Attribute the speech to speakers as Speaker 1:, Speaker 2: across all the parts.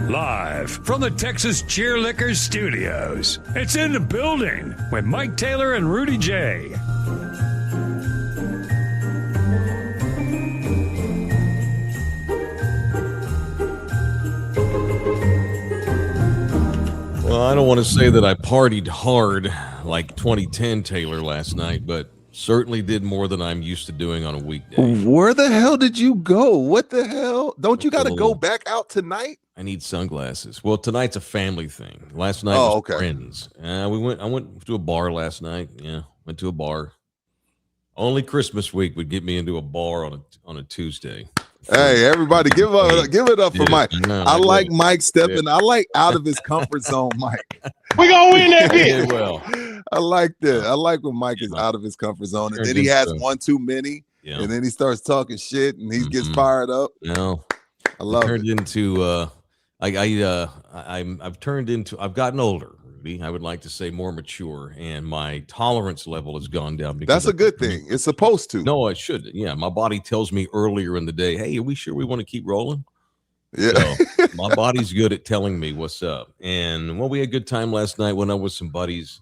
Speaker 1: Live from the Texas Cheerlickers Studios, it's In the Building with Mike Taylor and Rudy J.
Speaker 2: Well, I don't want to say that I partied hard like 2010 Taylor last night, but certainly did more than I'm used to doing on a weekday.
Speaker 3: Where the hell did you go? What the hell? Don't you got to go back out tonight?
Speaker 2: I need sunglasses. Well, tonight's a family thing. Last night was friends. I went to a bar last night. Yeah, went to a bar. Only Christmas week would get me into a bar on a Tuesday.
Speaker 3: Hey, everybody, give it up for Mike. I like Mike stepping. I like out of his comfort zone, Mike.
Speaker 4: We gonna win that bitch.
Speaker 2: Well,
Speaker 3: I like that. I like when Mike is out of his comfort zone, and then he has one too many, and then he starts talking shit, and he gets fired up.
Speaker 2: No,
Speaker 3: I love it.
Speaker 2: I've gotten older, Rudy. I would like to say more mature, and my tolerance level has gone down.
Speaker 3: That's a good thing. It's supposed to.
Speaker 2: No, it should. Yeah, my body tells me earlier in the day, hey, are we sure we want to keep rolling?
Speaker 3: Yeah.
Speaker 2: So my body's good at telling me what's up. And we had a good time last night. Went out with some buddies.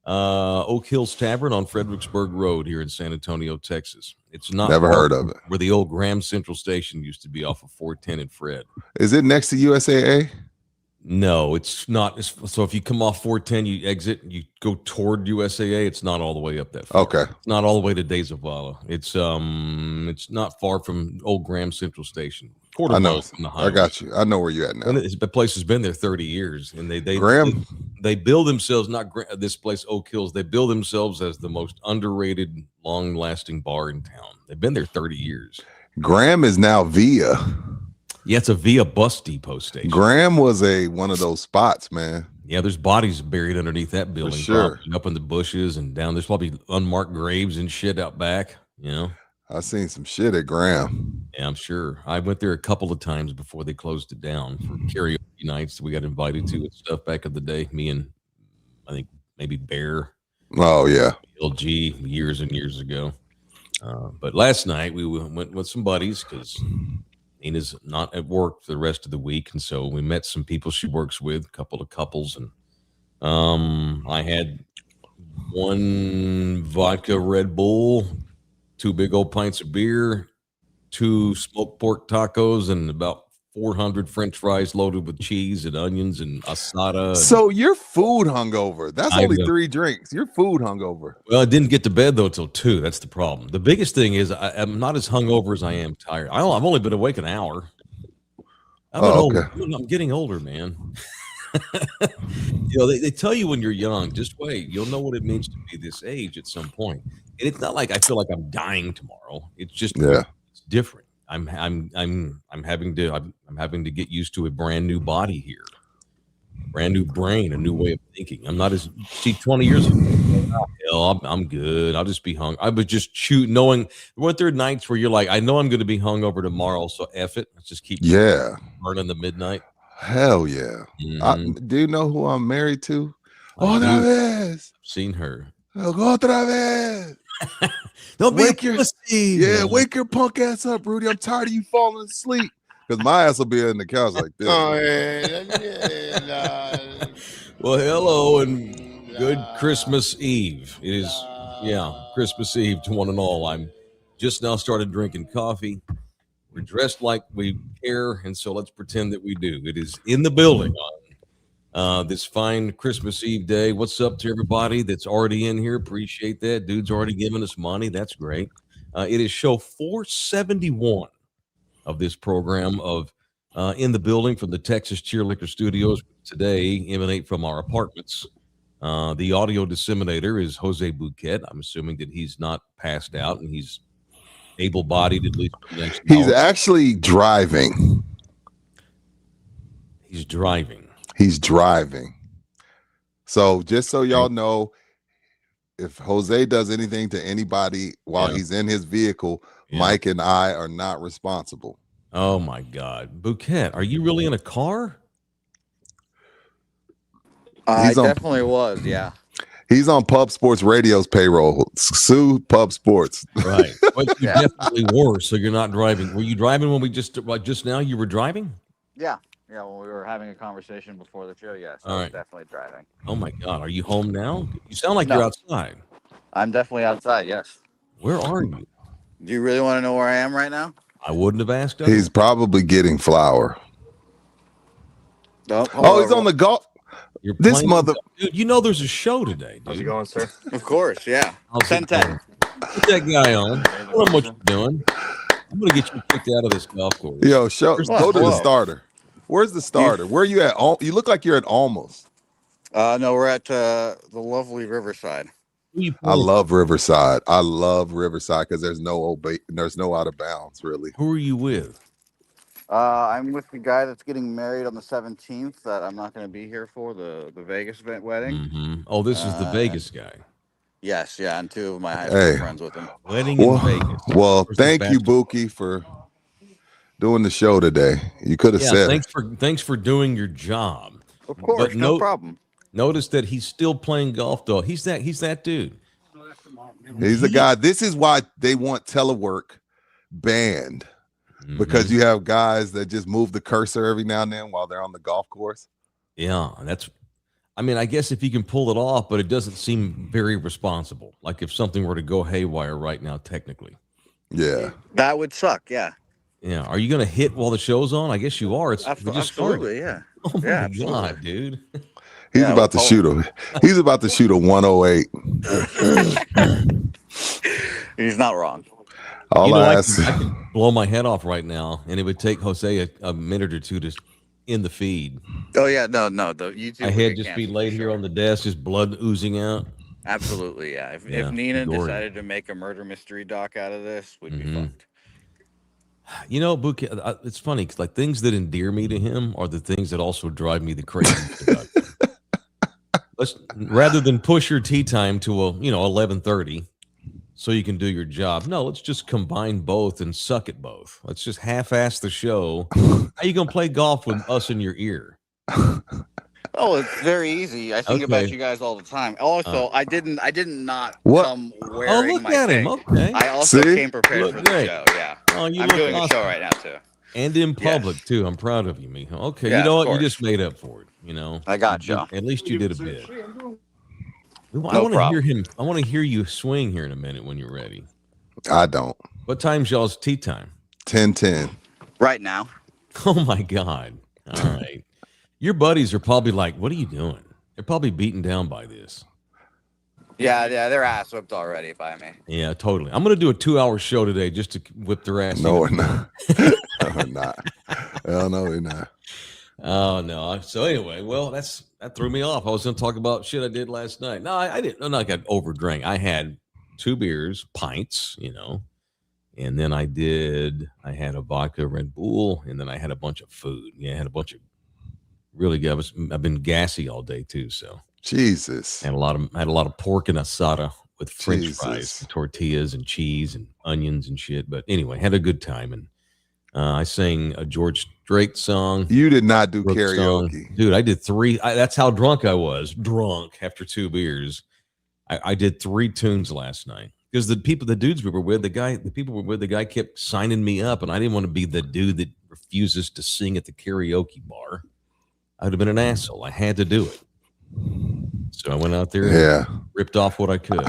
Speaker 2: Oak Hills Tavern on Fredericksburg Road here in San Antonio, Texas. It's not
Speaker 3: never heard of it.
Speaker 2: Where the old Graham Central Station used to be off of 410 and Fred.
Speaker 3: Is it next to USAA?
Speaker 2: No, it's not. So if you come off 410, you exit, you go toward USAA. It's not all the way up that far.
Speaker 3: Okay.
Speaker 2: It's not all the way to De Zavala. It's not far from old Graham Central Station.
Speaker 3: I know. I got you. I know where you're at now.
Speaker 2: The place has been there 30 years, and they build themselves, this place Oak Hills. They build themselves as the most underrated, long-lasting bar in town. They've been there 30 years.
Speaker 3: Graham is now Via.
Speaker 2: Yeah, it's a Via bus depot station.
Speaker 3: Graham was one of those spots, man.
Speaker 2: Yeah, there's bodies buried underneath that building.
Speaker 3: For sure.
Speaker 2: Up in the bushes and down. There's probably unmarked graves and shit out back,
Speaker 3: I seen some shit at Graham.
Speaker 2: Yeah, I'm sure. I went there a couple of times before they closed it down for karaoke nights that we got invited to and stuff back in the day. Me and I think maybe Bear.
Speaker 3: Oh, yeah.
Speaker 2: LG years and years ago. But last night we went with some buddies because Nina's not at work for the rest of the week. And so we met some people she works with, a couple of couples. And I had one vodka Red Bull, 2 big old pints of beer, 2 smoked pork tacos, and about 400 French fries loaded with cheese and onions and asada.
Speaker 3: So you're food hungover. That's only 3 drinks. You're food hungover.
Speaker 2: Well, I didn't get to bed, though, till 2. That's the problem. The biggest thing is I'm not as hungover as I am tired. I've only been awake an hour. I'm getting older, man. They tell you when you're young, just wait. You'll know what it means to be this age at some point. And it's not like I feel like I'm dying tomorrow. It's just it's different. I'm having to get used to a brand new body here, brand new brain, a new way of thinking. I'm not 20 years ago. Hell, I'm good. I'll just be hung. I was just knowing. Weren't there nights where you're like, I know I'm going to be hungover tomorrow, so F it. Let's just keep burning the midnight.
Speaker 3: Hell yeah.
Speaker 2: Mm-hmm.
Speaker 3: Do you know who I'm married to? Otra vez.
Speaker 2: I've seen her.
Speaker 3: Otra vez.
Speaker 2: Don't
Speaker 3: wake your punk ass up, Rudy. I'm tired of you falling asleep. Because my ass will be in the couch like this.
Speaker 2: Well, hello and good Christmas Eve. It is, Christmas Eve to one and all. I'm just now started drinking coffee. We're dressed like we care, and so let's pretend that we do. It is in the building on this fine Christmas Eve day. What's up to everybody that's already in here? Appreciate that. Dude's already giving us money. That's great. It is show 471 of this program of In the Building from the Texas Cheerlicker Studios. Today emanate from our apartments. The audio disseminator is Jose Bouquet. I'm assuming that he's not passed out and he's able-bodied at least for the next
Speaker 3: He's
Speaker 2: hour.
Speaker 3: Actually driving.
Speaker 2: He's driving.
Speaker 3: So just so y'all know, if Jose does anything to anybody while he's in his vehicle, Mike and I are not responsible.
Speaker 2: Oh my God. Bouquet, are you really in a car?
Speaker 5: I definitely was, yeah.
Speaker 3: He's on Pub Sports Radio's payroll. Sue Pub Sports.
Speaker 2: Right. Well, you definitely were, so you're not driving. Were you driving when we just now you were driving?
Speaker 5: Yeah. when we were having a conversation before the show, yes, I
Speaker 2: All
Speaker 5: was
Speaker 2: right.
Speaker 5: definitely driving.
Speaker 2: Oh my God, are you home now? You sound like
Speaker 5: No.
Speaker 2: you're outside.
Speaker 5: I'm definitely outside, yes.
Speaker 2: Where are you?
Speaker 5: Do you really want to know where I am right now?
Speaker 2: I wouldn't have asked.
Speaker 3: He's probably getting flour.
Speaker 5: Oh,
Speaker 3: he's on the golf.
Speaker 2: You're
Speaker 3: This
Speaker 2: playing-
Speaker 3: mother.
Speaker 2: Dude, you know there's a show today, dude.
Speaker 6: How's it going, sir?
Speaker 5: Of course, yeah.
Speaker 2: How's it
Speaker 5: 10-10.
Speaker 2: going? Put that guy on. Tell him what you're doing. I'm gonna get you kicked out of this golf course.
Speaker 3: Yo, go to the
Speaker 5: Whoa.
Speaker 3: starter. Where's the starter? Where are you at? You look like you're at Almost.
Speaker 5: No, we're at the lovely Riverside.
Speaker 3: I love Riverside. I love Riverside because there's no out of bounds really.
Speaker 2: Who are you with?
Speaker 5: I'm with the guy that's getting married on the 17th that I'm not going to be here for, the Vegas wedding.
Speaker 2: Mm-hmm. Oh, this is the Vegas guy.
Speaker 5: Yes, yeah, and two of my high school friends with him.
Speaker 2: Wedding in Vegas.
Speaker 3: Well, thank you, Buki, for doing the show today. You could have said
Speaker 2: thanks for doing your job.
Speaker 5: Of course,
Speaker 2: But
Speaker 5: no problem.
Speaker 2: Notice that he's still playing golf, though. He's that dude.
Speaker 3: He's the guy. This is why they want telework banned. Because you have guys that just move the cursor every now and then while they're on the golf course.
Speaker 2: Yeah, I guess if you can pull it off, but it doesn't seem very responsible. Like if something were to go haywire right now, technically.
Speaker 3: Yeah.
Speaker 5: That would suck, yeah.
Speaker 2: Yeah. Are you going to hit while the show's on? I guess you are.
Speaker 5: Absolutely, yeah.
Speaker 2: Oh my
Speaker 5: absolutely.
Speaker 2: God, dude.
Speaker 3: He's about to shoot a 108.
Speaker 5: He's not wrong.
Speaker 2: I could blow my head off right now, and it would take Jose a minute or two to in the feed.
Speaker 5: Oh yeah, no, the YouTube.
Speaker 2: My head just be laid here on the desk, just blood oozing out.
Speaker 5: Absolutely, yeah. If Nina decided to make a murder mystery doc out of this, we'd be fucked.
Speaker 2: You know, Buki, it's funny because like things that endear me to him are the things that also drive me the craziest about him. Rather than push your tea time to 11:30. So you can do your job. No, let's just combine both and suck at both. Let's just half-ass the show. How you gonna play golf with us in your ear?
Speaker 5: Oh, it's very easy. I think about you guys all the time. Also, I didn't not come wearing my thing.
Speaker 2: Okay.
Speaker 5: I also came prepared for the show. Yeah.
Speaker 2: Oh,
Speaker 5: I'm doing a show right now too.
Speaker 2: And in public too. I'm proud of you, Mijo. Okay,
Speaker 5: yeah,
Speaker 2: you know what? You just made up for it.
Speaker 5: I got you.
Speaker 2: At least you did a bit. I
Speaker 5: No
Speaker 2: want to
Speaker 5: problem.
Speaker 2: hear him. I want to hear you swing here in a minute when you're ready.
Speaker 3: I don't.
Speaker 2: What time's y'all's tea time?
Speaker 3: 10:10.
Speaker 5: Right now.
Speaker 2: Oh my God. All right. Your buddies are probably like, what are you doing? They're probably beaten down by this.
Speaker 5: Yeah, they're ass whipped already by me.
Speaker 2: Yeah, totally. I'm going to do a 2-hour show today just to whip their ass.
Speaker 3: No, we're not. No, we're not. Hell no, we're not.
Speaker 2: Oh no. So anyway, well, that threw me off. I was going to talk about shit I did last night. No, I didn't. No, I got overdrank. I had 2 beers, pints, and then I had a vodka Red Bull, and then I had a bunch of food. Yeah, I had a bunch of really good. I've been gassy all day too, so
Speaker 3: Jesus.
Speaker 2: And I had a lot of pork and asada with French fries, and tortillas, and cheese and onions and shit. But anyway, had a good time, and I sang a George Strait song.
Speaker 3: You did not do karaoke.
Speaker 2: Dude, I did 3. That's how drunk I was. Drunk after 2 beers. I did 3 tunes last night because the dudes we were with, the guy kept signing me up, and I didn't want to be the dude that refuses to sing at the karaoke bar. I would have been an asshole. I had to do it. So I went out there and ripped off what I could.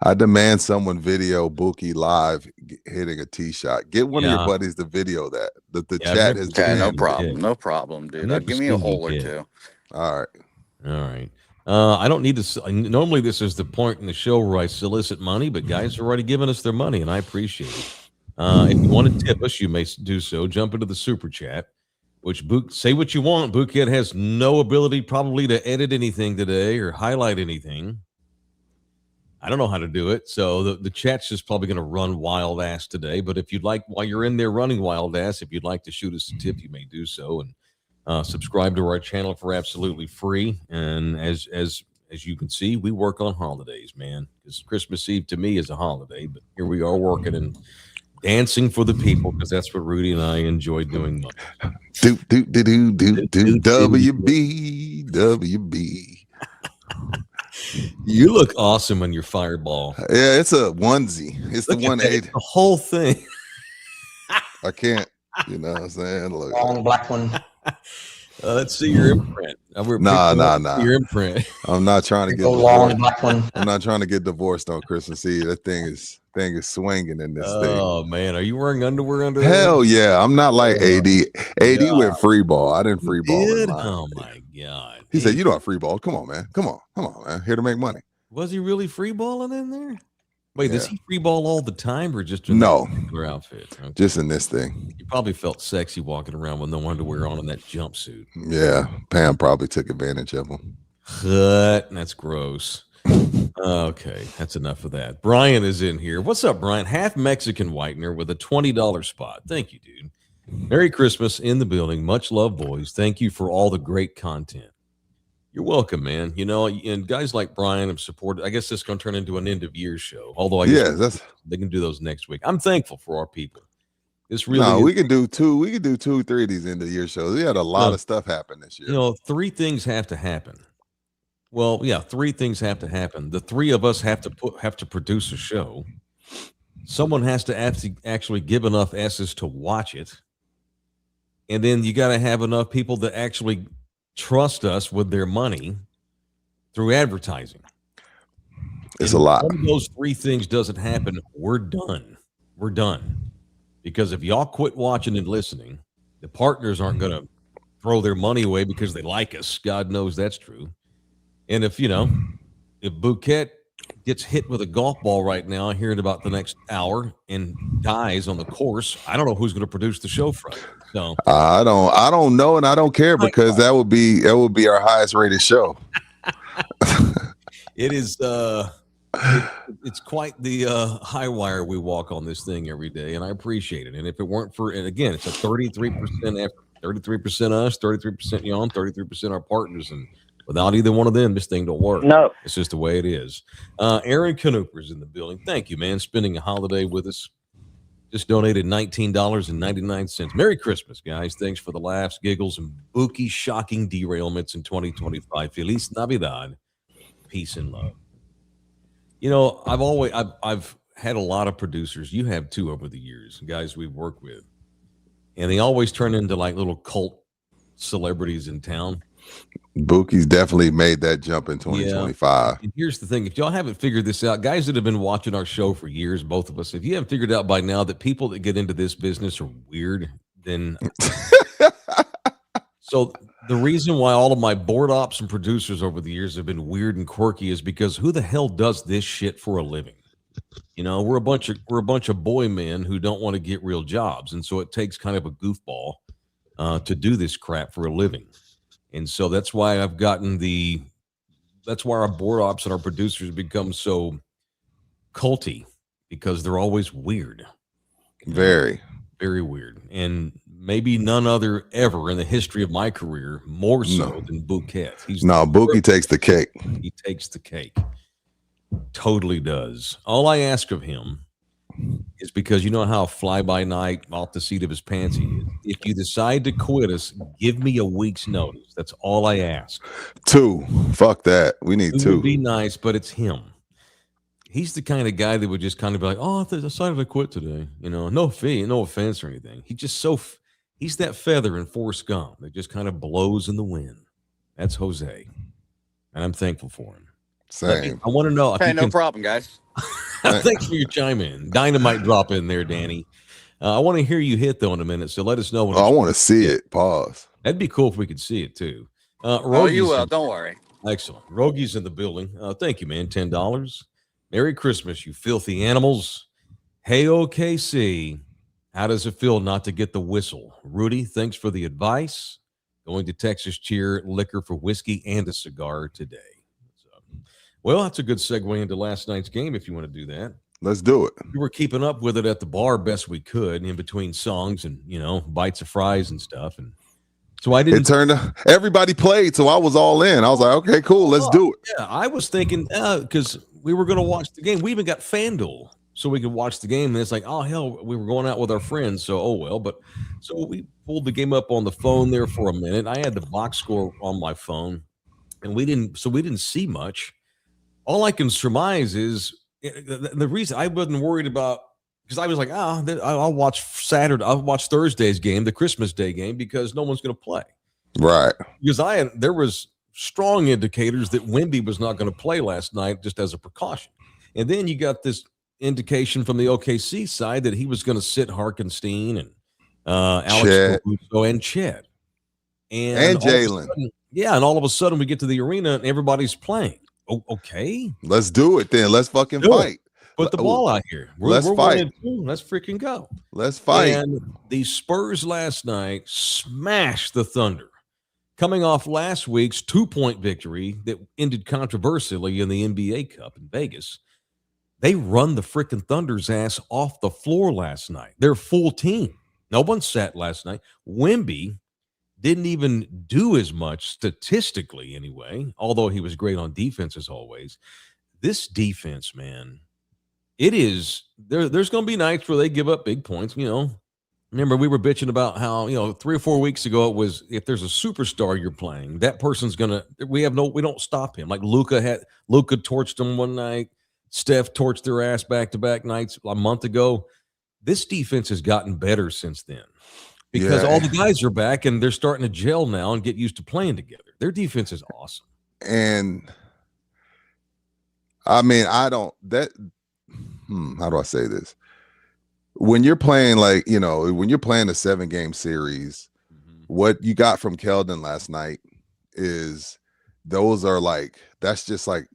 Speaker 3: I demand someone video Buki live hitting a tee shot. Get one of your buddies to video that. The chat is
Speaker 5: no problem, dude. Give me a hole or two.
Speaker 3: All
Speaker 2: right. I don't need to. Normally, this is the point in the show where I solicit money, but guys are already giving us their money, and I appreciate it. If you want to tip us, you may do so. Jump into the super chat. Which say what you want. Bookhead has no ability probably to edit anything today or highlight anything. I don't know how to do it. So the chat's just probably going to run wild ass today. But if you'd like, while you're in there running wild ass, if you'd like to shoot us a tip, you may do so. And subscribe to our channel for absolutely free. And as you can see, we work on holidays, man. Because Christmas Eve to me is a holiday. But here we are working and dancing for the people, because that's what Rudy and I enjoy doing most.
Speaker 3: WB.
Speaker 2: You look awesome on your fireball.
Speaker 3: Yeah, it's a onesie. It's the 180.
Speaker 2: The whole thing.
Speaker 3: I can't, you know what I'm saying? Look.
Speaker 6: Long black one.
Speaker 2: Let's see your imprint.
Speaker 3: Nah.
Speaker 2: Your imprint.
Speaker 3: I'm not trying to get divorced. I'm not trying to get divorced on Christmas Eve. That thing is swinging in this thing.
Speaker 2: Oh man, are you wearing underwear under
Speaker 3: Hell
Speaker 2: there?
Speaker 3: yeah. I'm not like AD. AD went free ball. I didn't free ball in mine.
Speaker 2: Oh my God.
Speaker 3: He said, "You don't free ball. Come on, man. Come on, man. Here to make money."
Speaker 2: Was he really free balling in there? Wait, does he free ball all the time or just in
Speaker 3: no
Speaker 2: particular outfit? Okay.
Speaker 3: Just in this thing.
Speaker 2: You probably felt sexy walking around with no underwear on in that jumpsuit.
Speaker 3: Yeah, Pam probably took advantage of him.
Speaker 2: That's gross. Okay, that's enough of that. Brian is in here. What's up, Brian? Half Mexican whitener with a $20 spot. Thank you, dude. Merry Christmas in the building. Much love, boys. Thank you for all the great content. You're welcome, man. You know, and guys like Brian have supported. I guess this is going to turn into an end of year show. Although I guess they can do those next week. I'm thankful for our people. This really
Speaker 3: we can do two. We can do 2, 3 of these end of year shows. We had a lot of stuff happen this year.
Speaker 2: You know, 3 things have to happen. Well, yeah, 3 things have to happen. The 3 of us have to produce a show. Someone has to actually give enough S's to watch it, and then you got to have enough people that actually trust us with their money through advertising.
Speaker 3: It's a lot.
Speaker 2: One of those 3 things doesn't happen, we're done. We're done. Because if y'all quit watching and listening, the partners aren't going to throw their money away because they like us. God knows that's true. And if Bouquet gets hit with a golf ball right now here in about the next hour and dies on the course, I don't know who's going to produce the show from. So
Speaker 3: I don't know, and I don't care because that would be our highest rated show.
Speaker 2: It is it's quite the high wire we walk on this thing every day, and I appreciate it. And if it weren't for, and again, it's a 33% effort, 33% us, 33% y'all, 33% our partners, and without either one of them, this thing don't work.
Speaker 4: No,
Speaker 2: it's just the way it is. Aaron Canooper's in the building. Thank you, man, spending a holiday with us. Just donated $19.99. Merry Christmas, guys. Thanks for the laughs, giggles, and bookie shocking derailments in 2025. Feliz Navidad. Peace and love. You know, I've had a lot of producers. You have too over the years, guys we've worked with. And they always turn into like little cult celebrities in town.
Speaker 3: Bookie's definitely made that jump in 2025.
Speaker 2: And here's the thing. If y'all haven't figured this out, guys that have been watching our show for years, both of us, if you haven't figured out by now that people that get into this business are weird, then so the reason why all of my board ops and producers over the years have been weird and quirky is because who the hell does this shit for a living? You know, we're a bunch of boy men who don't want to get real jobs. And so it takes kind of a goofball to do this crap for a living. And so that's why our board ops and our producers become so culty, because they're always weird.
Speaker 3: Very,
Speaker 2: very weird. And maybe none other ever in the history of my career more so than Bouquet.
Speaker 3: Bookie takes the cake.
Speaker 2: He takes the cake. Totally does. All I ask of him is, because you know how fly by night off the seat of his pants he is. If you decide to quit us, give me a week's notice. That's all I ask.
Speaker 3: 2. Fuck that. We need 2.
Speaker 2: Would be nice, but it's him. He's the kind of guy that would just kind of be like, "Oh, I decided to quit today." You know, no offense or anything. He's that feather in Forrest Gump that just kind of blows in the wind. That's Jose, and I'm thankful for him.
Speaker 3: Same.
Speaker 2: I want to know.
Speaker 5: Hey, no problem, guys.
Speaker 2: Thanks for your chime in. Dynamite drop in there, Danny. I want to hear you hit though in a minute, so let us know.
Speaker 3: I want to see it. Pause.
Speaker 2: That'd be cool if we could see it too.
Speaker 5: You will. Don't worry.
Speaker 2: Excellent. Rogi's in the building. Thank you, man. $10. Merry Christmas, you filthy animals. Hey, OKC. How does it feel not to get the whistle? Rudy, thanks for the advice. Going to Texas Cheer liquor for whiskey and a cigar today. Well, that's a good segue into last night's game if you want to do that.
Speaker 3: Let's do it.
Speaker 2: We were keeping up with it at the bar best we could in between songs and, bites of fries and stuff. And so
Speaker 3: everybody played, so I was all in. I was like, okay, cool, let's do it.
Speaker 2: Yeah, I was thinking, because we were going to watch the game. We even got FanDuel so we could watch the game. And it's like, oh, hell, we were going out with our friends. So, oh, well. But so we pulled the game up on the phone there for a minute. I had the box score on my phone, and we didn't see much. All I can surmise is the reason I wasn't worried about, because I was like, I'll watch Thursday's game, the Christmas Day game, because no one's going to play.
Speaker 3: Right.
Speaker 2: Because there was strong indicators that Wemby was not going to play last night just as a precaution. And then you got this indication from the OKC side that he was going to sit Harkenstein and Alex Caruso and Chet.
Speaker 3: And Jalen.
Speaker 2: Yeah, and all of a sudden we get to the arena and everybody's playing. Oh, okay.
Speaker 3: Let's do it then. Let's fucking fight.
Speaker 2: Put the ball out here.
Speaker 3: Let's fight.
Speaker 2: Let's freaking go.
Speaker 3: Let's fight.
Speaker 2: And the Spurs last night smashed the Thunder. Coming off last week's 2-point victory that ended controversially in the NBA Cup in Vegas, they run the freaking Thunder's ass off the floor last night. Their full team. No one sat last night. Wemby didn't even do as much statistically anyway, although he was great on defense as always. This defense, man, it is there's going to be nights where they give up big points, Remember, we were bitching about how, 3 or 4 weeks ago it was if there's a superstar you're playing, that person's gonna. We don't stop him. Like Luka torched them one night. Steph torched their ass back-to-back nights a month ago. This defense has gotten better since then because all the guys are back and they're starting to gel now and get used to playing together. Their defense is awesome. And
Speaker 3: I mean, how do I say this? When you're playing when you're playing a 7-game series, what you got from Keldon last night is that's just like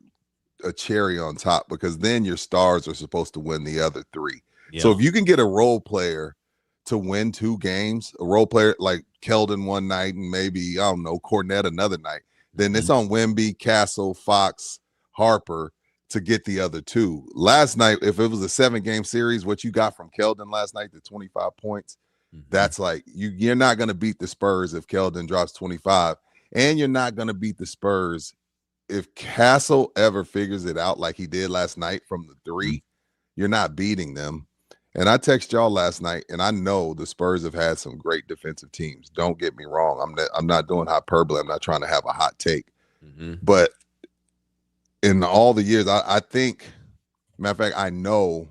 Speaker 3: a cherry on top, because then your stars are supposed to win the other 3. Yeah. So if you can get a role player to win 2 games, a role player like Keldon one night and maybe, I don't know, Cornette another night, then it's on Wemby, Castle, Fox, Harper to get the other 2. Last night, if it was a 7-game series, what you got from Keldon last night, the 25 points, that's like you're not going to beat the Spurs if Keldon drops 25, and you're not going to beat the Spurs if Castle ever figures it out like he did last night from the 3. You're not beating them. And I text y'all last night, and I know the Spurs have had some great defensive teams. Don't get me wrong. I'm not doing hyperbole. I'm not trying to have a hot take, but in all the years, I think, matter of fact, I know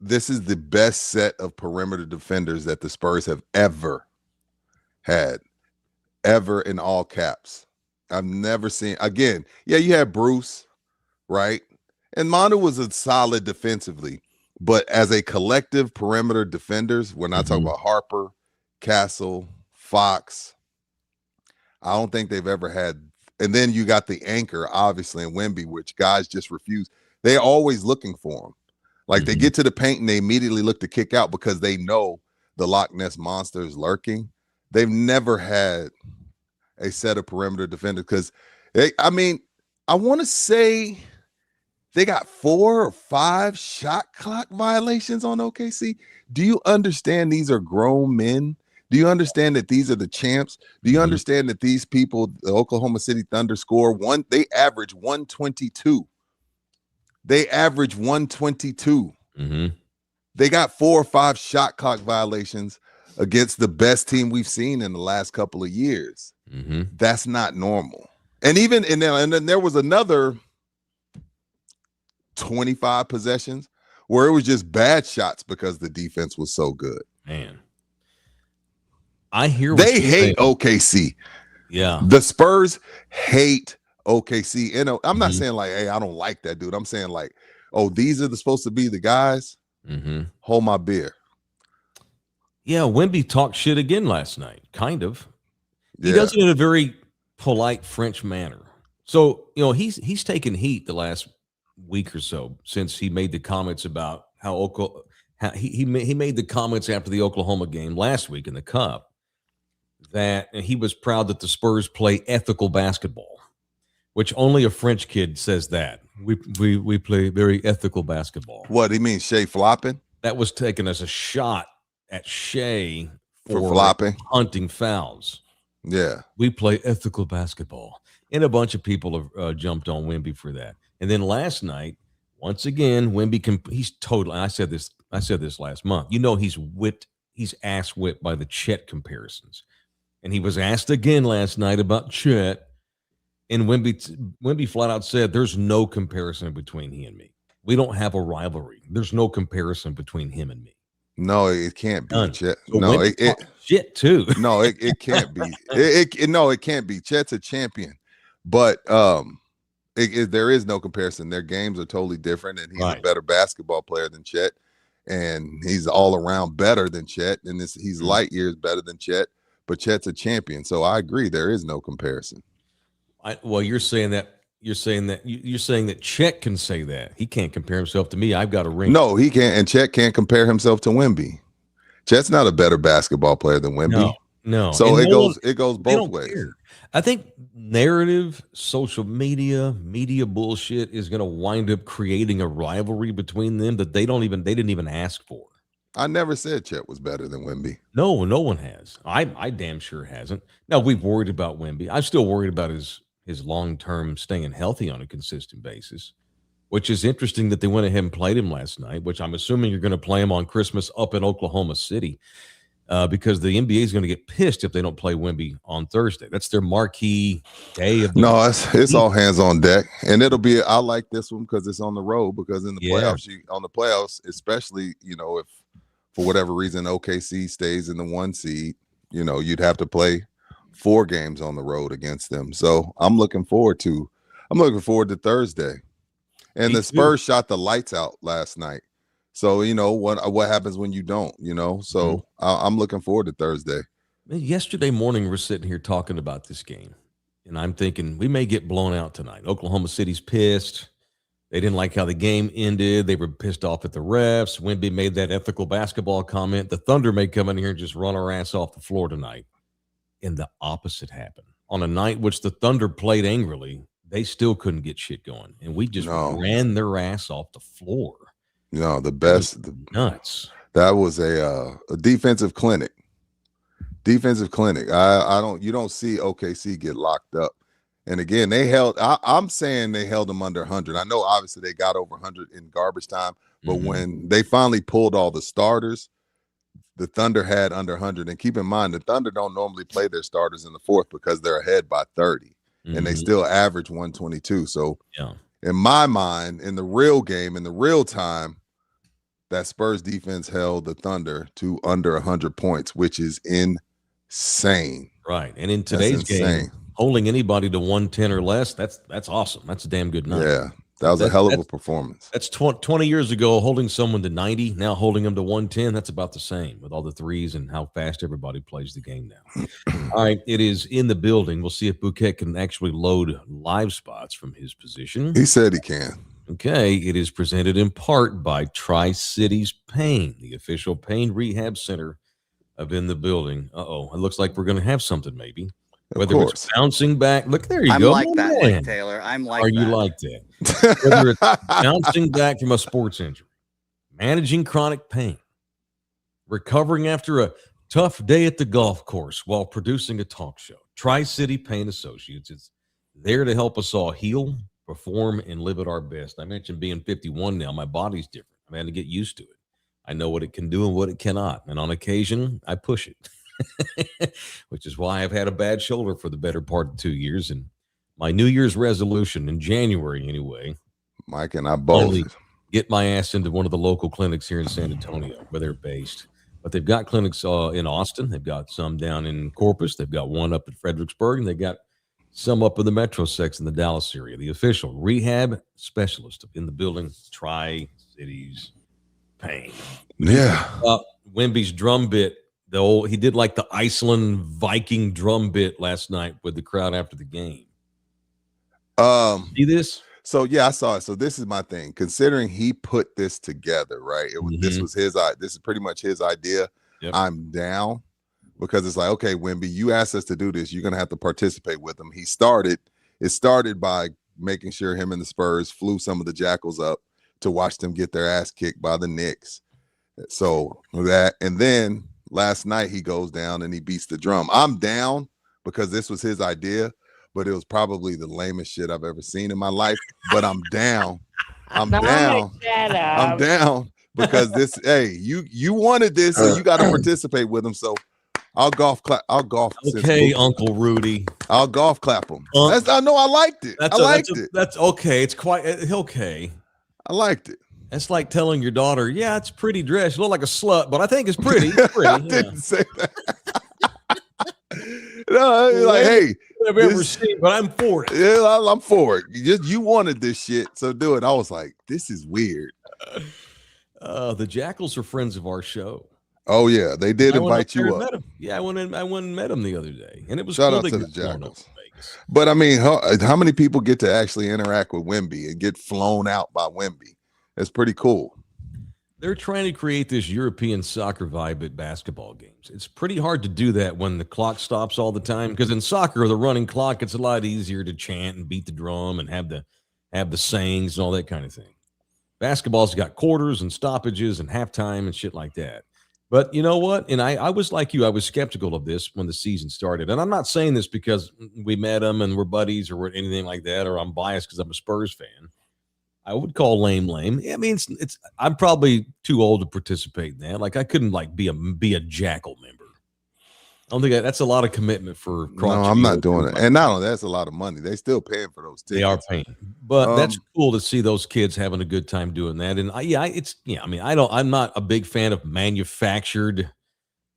Speaker 3: this is the best set of perimeter defenders that the Spurs have ever had, ever, in all caps. I've never seen, again, you had Bruce, right? And Manu was a solid defensively, but as a collective perimeter defenders, we're not talking about Harper, Castle, Fox. I don't think they've ever had. And then you got the anchor, obviously, in Wemby, which guys just refuse. They're always looking for him. Like they get to the paint and they immediately look to kick out because they know the Loch Ness Monster is lurking. They've never had a set of perimeter defenders because, I want to say they got 4 or 5 shot clock violations on OKC. Do you understand these are grown men? Do you understand that these are the champs? Do you understand that these people, the Oklahoma City Thunder, they average 122. They average 122. They got 4 or 5 shot clock violations against the best team we've seen in the last couple of years. That's not normal. And then there was another 25 possessions where it was just bad shots because the defense was so good.
Speaker 2: Man. I hear
Speaker 3: they hate OKC.
Speaker 2: Yeah.
Speaker 3: The Spurs hate OKC. I'm not saying like, hey, I don't like that dude. I'm saying like, oh, these are supposed to be the guys. Hold my beer.
Speaker 2: Yeah, Wemby talked shit again last night, kind of. He does it in a very polite French manner. So, he's taken heat the last week or so since he made the comments about how he made the comments after the Oklahoma game last week in the Cup that he was proud that the Spurs play ethical basketball, which only a French kid says that. We play very ethical basketball.
Speaker 3: What, he means Shea flopping?
Speaker 2: That was taken as a shot at Shea
Speaker 3: for flopping,
Speaker 2: hunting fouls.
Speaker 3: Yeah.
Speaker 2: We play ethical basketball. And a bunch of people have jumped on Wemby for that. And then last night, once again, Wemby he's totally, I said this last month. He's ass whipped by the Chet comparisons. And he was asked again last night about Chet. And Wemby flat out said, there's no comparison between he and me. We don't have a rivalry. There's no comparison between him and me.
Speaker 3: No, it can't be.
Speaker 2: None.
Speaker 3: Chet.
Speaker 2: So
Speaker 3: no,
Speaker 2: shit too.
Speaker 3: No, it can't be. It can't be. Chet's a champion, but there is no comparison. Their games are totally different, and he's a better basketball player than Chet, and he's all around better than Chet, and he's light years better than Chet. But Chet's a champion, so I agree. There is no comparison.
Speaker 2: You're saying that Chet can say that. He can't compare himself to me. I've got a ring.
Speaker 3: No, he can't, and Chet can't compare himself to Wemby. Chet's not a better basketball player than Wemby.
Speaker 2: No.
Speaker 3: So it goes both ways. Care.
Speaker 2: I think narrative, social media bullshit is going to wind up creating a rivalry between them that they didn't even ask for.
Speaker 3: I never said Chet was better than Wemby.
Speaker 2: No one has. I damn sure hasn't. Now, we've worried about Wemby. I'm still worried about his long-term staying healthy on a consistent basis, which is interesting that they went ahead and played him last night, which I'm assuming you're going to play him on Christmas up in Oklahoma City because the NBA is going to get pissed if they don't play Wemby on Thursday. That's their marquee day of the
Speaker 3: it's all hands on deck. And I like this one because it's on the road, because in the playoffs, especially, if for whatever reason OKC stays in the 1 seed, you'd have to play 4 games on the road against them. So I'm looking forward to Thursday. And the Spurs shot the lights out last night. So, what happens when you don't, So I'm looking forward to Thursday.
Speaker 2: Yesterday morning, we're sitting here talking about this game, and I'm thinking we may get blown out tonight. Oklahoma City's pissed. They didn't like how the game ended. They were pissed off at the refs. Wemby made that ethical basketball comment. The Thunder may come in here and just run our ass off the floor tonight. And the opposite happened. On a night which the Thunder played angrily, they still couldn't get shit going. And we just ran their ass off the floor. Nuts.
Speaker 3: That was a defensive clinic. You don't see OKC get locked up. And again, I'm saying they held them under 100. I know obviously they got over 100 in garbage time, but when they finally pulled all the starters, the Thunder had under 100. And keep in mind, the Thunder don't normally play their starters in the fourth because they're ahead by 30, and they still average 122. So in my mind, in the real game, in the real time, that Spurs defense held the Thunder to under 100 points, which is insane.
Speaker 2: Right. And in today's game, holding anybody to 110 or less, that's awesome. That's a damn good number.
Speaker 3: Yeah. That was a hell of a performance.
Speaker 2: That's 20 years ago, holding someone to 90. Now holding them to 110. That's about the same with all the threes and how fast everybody plays the game now. All right, it is in the building. We'll see if Bouquet can actually load live spots from his position.
Speaker 3: He said he can.
Speaker 2: Okay, it is presented in part by Tri-Cities Pain, the official pain rehab center of In the Building. It looks like we're going to have something maybe. Whether it's bouncing back, look, there you go.
Speaker 5: I'm like that, Nick Taylor. Are
Speaker 2: you like that? Whether it's bouncing back from a sports injury, managing chronic pain, recovering after a tough day at the golf course while producing a talk show, Tri-City Pain Associates is there to help us all heal, perform, and live at our best. I mentioned being 51 now. My body's different. I'm having to get used to it. I know what it can do and what it cannot. And on occasion, I push it. Which is why I've had a bad shoulder for the better part of 2 years. And my New Year's resolution in January, anyway,
Speaker 3: Mike and I both
Speaker 2: get my ass into one of the local clinics here in San Antonio where they're based. But they've got clinics in Austin. They've got some down in Corpus. They've got one up in Fredericksburg, and they've got some up in the metro section in the Dallas area. The official rehab specialist in the building, Tri-Cities Pain.
Speaker 3: Yeah.
Speaker 2: Wemby's drum bit. He did like the Iceland Viking drum bit last night with the crowd after the game. See this?
Speaker 3: So yeah, I saw it. So this is my thing. Considering he put this together, right? This is pretty much his idea. Yep. I'm down because it's like, okay, Wemby, you asked us to do this. You're gonna have to participate with him. It started by making sure him and the Spurs flew some of the Jackals up to watch them get their ass kicked by the Knicks. So that, and then last night he goes down and he beats the drum. I'm down because this was his idea, but it was probably the lamest shit I've ever seen in my life. But I'm down. I'm down because this. Hey, you wanted this, so you got to participate with him. So I'll golf clap.
Speaker 2: Okay, Uncle Rudy.
Speaker 3: I'll golf clap him. I know I liked it. I liked it.
Speaker 2: That's okay. It's quite okay.
Speaker 3: I liked it.
Speaker 2: That's like telling your daughter, yeah, it's pretty dress. You look like a slut, but I think it's pretty. It's pretty.
Speaker 3: I didn't say that. Like, hey,
Speaker 2: I've ever seen, but I'm for it.
Speaker 3: Yeah, I'm for it. You wanted this shit, so do it. I was like, this is weird.
Speaker 2: The Jackals are friends of our show.
Speaker 3: Oh yeah, they did invite you up.
Speaker 2: Yeah, I went and met him the other day, and it was
Speaker 3: shout
Speaker 2: cool
Speaker 3: out to the Jackals. But I mean, how many people get to actually interact with Wemby and get flown out by Wemby? It's pretty cool.
Speaker 2: They're trying to create this European soccer vibe at basketball games. It's pretty hard to do that when the clock stops all the time, because in soccer, the running clock, it's a lot easier to chant and beat the drum and have the sayings and all that kind of thing. Basketball's got quarters and stoppages and halftime and shit like that. But you know what? And I was like you. I was skeptical of this when the season started. And I'm not saying this because we met him and we're buddies or anything like that, or I'm biased because I'm a Spurs fan. I would call lame. I mean, it's. I'm probably too old to participate in that. Like, I couldn't be a Jackal member. I don't think that's a lot of commitment for.
Speaker 3: No, I'm not doing it. And not only that's a lot of money. They still paying for those tickets.
Speaker 2: They are paying, but that's cool to see those kids having a good time doing that. And I mean, I'm not a big fan of manufactured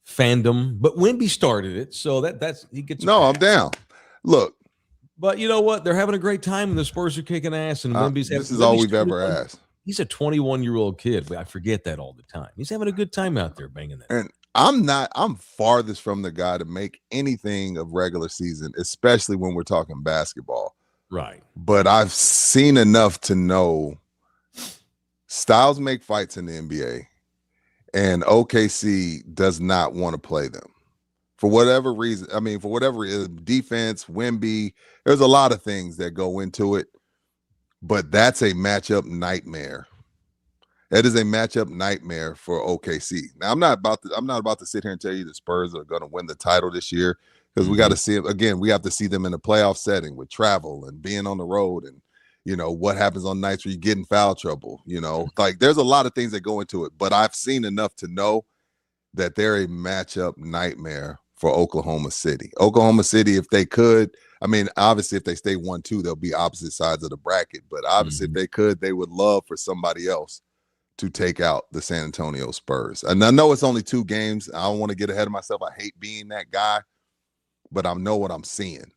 Speaker 2: fandom, but Wemby started it, so that's he gets.
Speaker 3: No, I'm down. Look.
Speaker 2: But you know what? They're having a great time, and the Spurs are kicking ass. And Wemby's
Speaker 3: this is all we've ever asked.
Speaker 2: He's a 21-year-old kid. I forget that all the time. He's having a good time out there banging that.
Speaker 3: And I'm farthest from the guy to make anything of regular season, especially when we're talking basketball.
Speaker 2: Right.
Speaker 3: But I've seen enough to know styles make fights in the NBA, and OKC does not want to play them. For whatever reason, defense, Wemby, there's a lot of things that go into it, but that's a matchup nightmare. That is a matchup nightmare for OKC. Now, I'm not about to sit here and tell you the Spurs are going to win the title this year, because we got to see it again. We have to see them in a playoff setting with travel and being on the road, and what happens on nights where you get in foul trouble. Like, there's a lot of things that go into it, but I've seen enough to know that they're a matchup nightmare for Oklahoma City. Oklahoma City, if they could, obviously if they stay 1-2, they'll be opposite sides of the bracket. But obviously if they could, they would love for somebody else to take out the San Antonio Spurs. And I know it's only 2 games. I don't want to get ahead of myself. I hate being that guy, but I know what I'm seeing.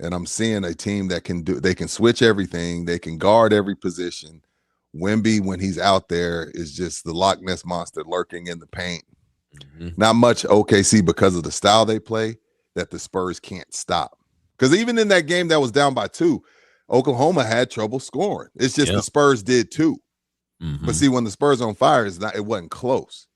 Speaker 3: And I'm seeing a team that they can switch everything. They can guard every position. Wemby, when he's out there, is just the Loch Ness Monster lurking in the paint. Not much OKC because of the style they play that the Spurs can't stop. Because even in that game that was down by 2, Oklahoma had trouble scoring. It's just the Spurs did too. But see, when the Spurs are on fire, it wasn't close.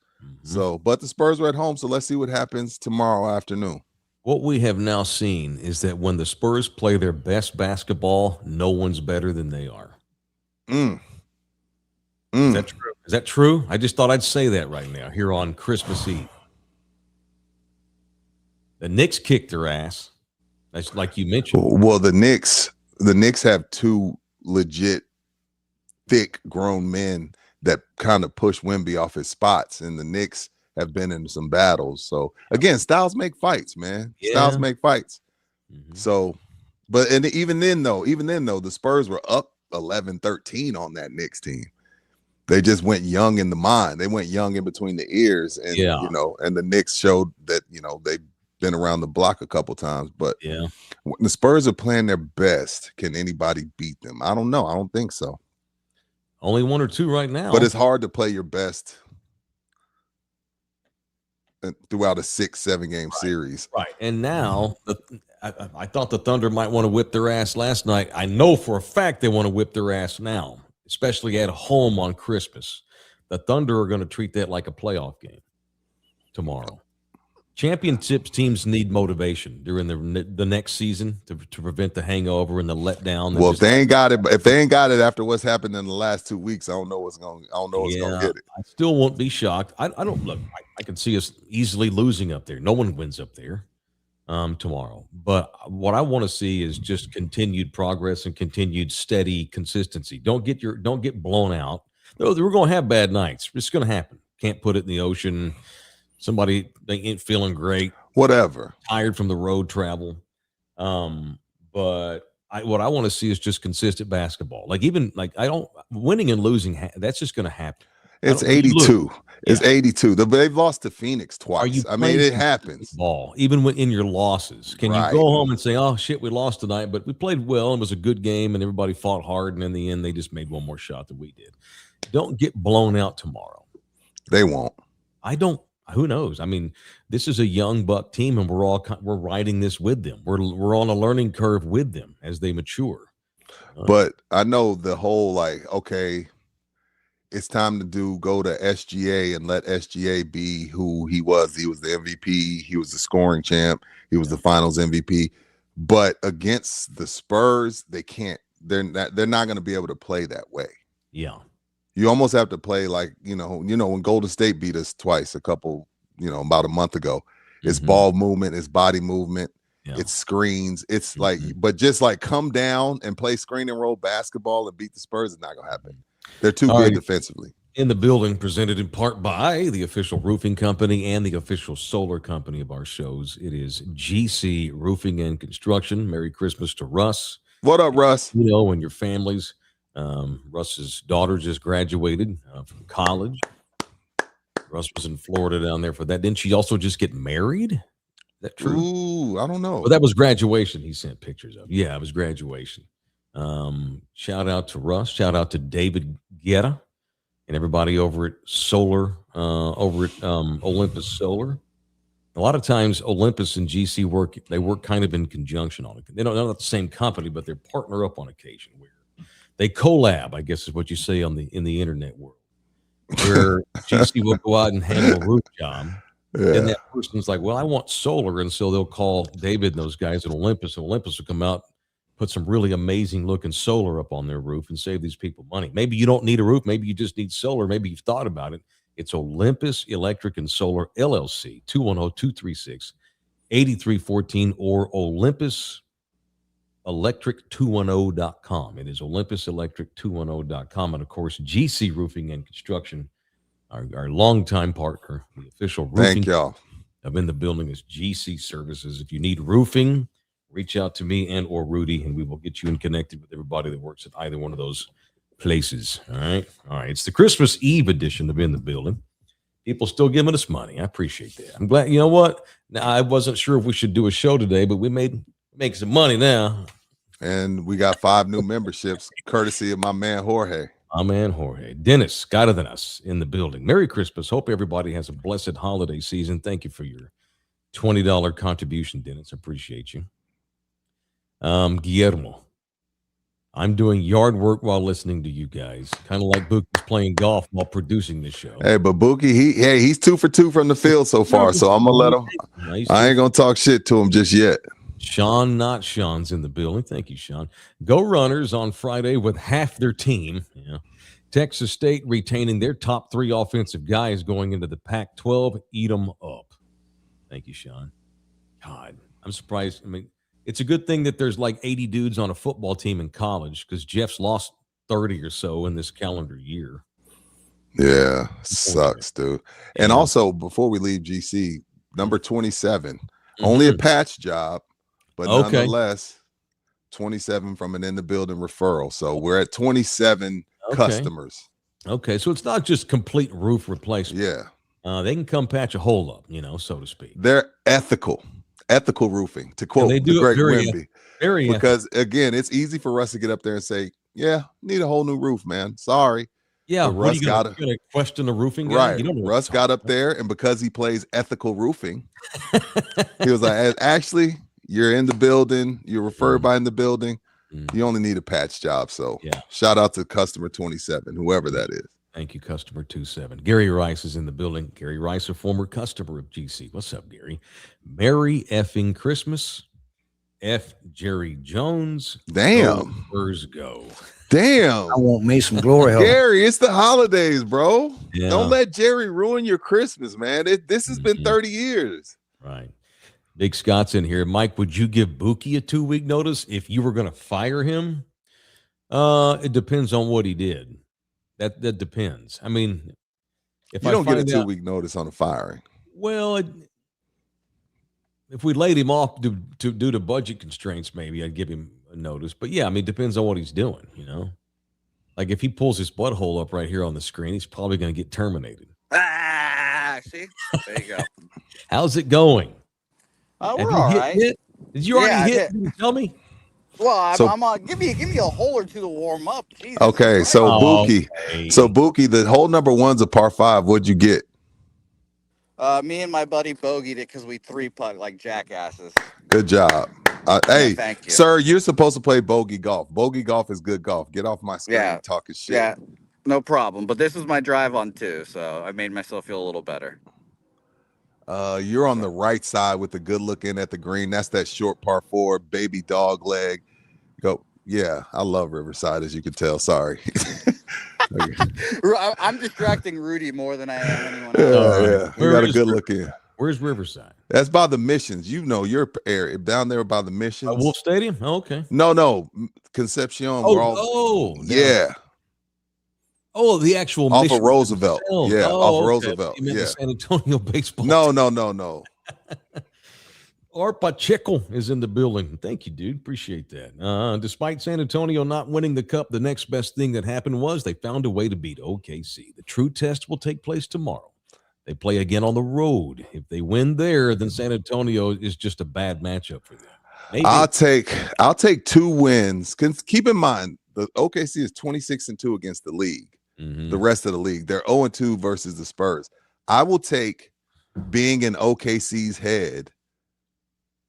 Speaker 3: So, but the Spurs were at home, so let's see what happens tomorrow afternoon.
Speaker 2: What we have now seen is that when the Spurs play their best basketball, no one's better than they are. Is that true? Is that true? I just thought I'd say that right now here on Christmas Eve. The Knicks kicked their ass. That's like you mentioned.
Speaker 3: Well, the Knicks have 2 legit thick grown men that kind of push Wemby off his spots, and the Knicks have been in some battles. So again, styles make fights, man. Styles make fights. So, and even then though, the Spurs were up 11-13 on that Knicks team. They just went young in the mind. They went young in between the ears, and and the Knicks showed that they've been around the block a couple times. But when the Spurs are playing their best, can anybody beat them? I don't know. I don't think so.
Speaker 2: Only 1 or 2 right now.
Speaker 3: But it's hard to play your best throughout a 6-7 game series.
Speaker 2: Right. And now I thought the Thunder might want to whip their ass last night. I know for a fact they want to whip their ass now, especially at home on Christmas. The Thunder are going to treat that like a playoff game tomorrow. Championship teams need motivation during the next season to prevent the hangover and the letdown.
Speaker 3: Well, if they ain't got it after what's happened in the last 2 weeks, I don't know what's going to get it.
Speaker 2: I still won't be shocked. I don't look. I can see us easily losing up there. No one wins up there tomorrow. But what I want to see is just continued progress and continued steady consistency. Don't get blown out. No, we're going to have bad nights. It's going to happen. Can't put it in the ocean. Somebody, they ain't feeling great.
Speaker 3: Whatever.
Speaker 2: Tired from the road travel. But what I want to see is just consistent basketball. Winning and losing, that's just going to happen.
Speaker 3: It's 82. It's 82. They've lost to Phoenix twice. I mean, it happens.
Speaker 2: Ball, even in your losses. Can you go home and say, oh, shit, we lost tonight, but we played well and it was a good game and everybody fought hard, and in the end, they just made one more shot than we did. Don't get blown out tomorrow.
Speaker 3: They won't.
Speaker 2: I don't. Who knows? I mean, this is a young Buck team, and we're riding this with them. We're on a learning curve with them as they mature.
Speaker 3: But I know the whole, like, okay, it's time to go to SGA and let SGA be who he was. He was the MVP. He was the scoring champ. He was the finals MVP. But against the Spurs, they can't. They're not going to be able to play that way.
Speaker 2: Yeah.
Speaker 3: You almost have to play like, when Golden State beat us twice about a month ago. It's ball movement, it's body movement, it's screens. It's like, but just like come down and play screen and roll basketball and beat the Spurs is not going to happen. They're too good defensively.
Speaker 2: In the building, presented in part by the official roofing company and the official solar company of our shows. It is GC Roofing and Construction. Merry Christmas to Russ.
Speaker 3: What up, Russ?
Speaker 2: And your families. Russ's daughter just graduated from college. Russ was in Florida down there for that. Didn't she also just get married? Is that true?
Speaker 3: Ooh, I don't know.
Speaker 2: Well, that was graduation. He sent pictures of. Yeah, it was graduation. Shout out to Russ. Shout out to David Guetta and everybody over at Solar, Olympus Solar. A lot of times Olympus and GC work kind of in conjunction on it. They're not the same company, but they partner up on occasion where they collab, I guess is what you say in the internet world, where GC will go out and handle a roof job. Yeah. And that person's like, well, I want solar. And so they'll call David and those guys at Olympus, and Olympus will come out, put some really amazing looking solar up on their roof and save these people money. Maybe you don't need a roof. Maybe you just need solar. Maybe you've thought about it. It's Olympus Electric and Solar LLC, 210-236-8314 or OlympusElectric210.com. It is OlympusElectric210.com. And of course, GC Roofing and Construction, our longtime partner, the official roofing.
Speaker 3: Thank y'all.
Speaker 2: I'm in the building is GC Services. If you need roofing, reach out to me and or Rudy, and we will get you in connected with everybody that works at either one of those places. All right. It's the Christmas Eve edition of In the Building. People still giving us money. I appreciate that. I'm glad. You know what? Now, I wasn't sure if we should do a show today, but we make some money now.
Speaker 3: And we got 5 new memberships, courtesy of my man Jorge.
Speaker 2: Dennis, Gotter than us in the building. Merry Christmas. Hope everybody has a blessed holiday season. Thank you for your $20 contribution, Dennis. Appreciate you. Guillermo, I'm doing yard work while listening to you guys. Kind of like Bookie's playing golf while producing this show.
Speaker 3: Hey, but Bookie, he's 2 for 2 from the field so far, so I'm gonna let him. I ain't gonna talk shit to him just yet.
Speaker 2: Sean, not Sean's in the building. Thank you, Sean. Go Runners on Friday with half their team. Yeah. Texas State retaining their top 3 offensive guys going into the Pac-12. Eat them up. Thank you, Sean. God, I'm surprised. I mean, it's a good thing that there's like 80 dudes on a football team in college because Jeff's lost 30 or so in this calendar year.
Speaker 3: Yeah, sucks, dude. And also, before we leave GC, number 27, only a patch job, but nonetheless, 27 from an in the building referral. So we're at 27 customers.
Speaker 2: Okay, so it's not just complete roof replacement.
Speaker 3: Yeah.
Speaker 2: They can come patch a hole up, so to speak.
Speaker 3: They're ethical roofing, to quote the great Wimby. Because again, it's easy for Russ to get up there and say, "Yeah, need a whole new roof, man. Sorry."
Speaker 2: Yeah,
Speaker 3: but Russ got
Speaker 2: to question the roofing guy.
Speaker 3: Right. Russ got up there, and because he plays ethical roofing, he was like, "Actually, you're in the building. You're referred by in the building. You only need a patch job." So, shout out to customer 27, whoever that is.
Speaker 2: Thank you, customer 27. Gary Rice is in the building. Gary Rice, a former customer of GC. What's up, Gary? Merry effing Christmas. F. Jerry Jones.
Speaker 3: Damn.
Speaker 2: Spurs go.
Speaker 3: Damn.
Speaker 6: I want me some glory hole.
Speaker 3: Gary, it's the holidays, bro. Yeah. Don't let Jerry ruin your Christmas, man. This has been 30 years.
Speaker 2: Right. Big Scott's in here. Mike, would you give Buki a 2-week notice if you were going to fire him? It depends on what he did. That depends. I mean,
Speaker 3: if you don't get a 2-week notice on a firing.
Speaker 2: Well, if we laid him off due to budget constraints, maybe I'd give him a notice. But yeah, I mean, it depends on what he's doing, Like if he pulls his butthole up right here on the screen, he's probably going to get terminated.
Speaker 5: See? There you go.
Speaker 2: How's it going?
Speaker 5: We're all right.
Speaker 2: Hit? Did you already hit? Did you tell me?
Speaker 5: Well, I'm on. Give me a hole or two to warm up. Jesus
Speaker 3: okay,
Speaker 5: Christ.
Speaker 3: so Buki, the hole number 1's a par 5. What'd you get?
Speaker 5: Me and my buddy bogeyed it because we 3-putt like jackasses.
Speaker 3: Good job. Hey,
Speaker 5: thank you.
Speaker 3: Sir, you're supposed to play bogey golf. Bogey golf is good golf. Get off my screen talking shit.
Speaker 5: Yeah, no problem. But this is my drive on 2, so I made myself feel a little better.
Speaker 3: You're on the right side with the good look in at the green. That's that short par 4, baby dog leg. Go. Yeah, I love Riverside, as you can tell. Sorry.
Speaker 5: I'm distracting Rudy more than I am anyone else.
Speaker 3: Yeah. You got a good look in.
Speaker 2: Where's Riverside?
Speaker 3: That's by the Missions. You know your area down there by the Missions.
Speaker 2: Wolf Stadium? Oh, okay.
Speaker 3: No. Concepcion. Yeah.
Speaker 2: Oh, the actual
Speaker 3: off
Speaker 2: Mission
Speaker 3: of Roosevelt.
Speaker 2: themselves.
Speaker 3: Yeah, off of
Speaker 2: okay.
Speaker 3: Roosevelt.
Speaker 2: You meant
Speaker 3: Yeah.
Speaker 2: the San Antonio baseball.
Speaker 3: No.
Speaker 2: Art Pacheco is in the building. Thank you, dude. Appreciate that. Despite San Antonio not winning the cup, the next best thing that happened was they found a way to beat OKC. The true test will take place tomorrow. They play again on the road. If they win there, then San Antonio is just a bad matchup for them. Maybe.
Speaker 3: I'll take 2 wins. Keep in mind, the OKC is 26-2 against the league.
Speaker 2: Mm-hmm.
Speaker 3: The rest of the league, they're 0-2 versus the Spurs. I will take being in OKC's head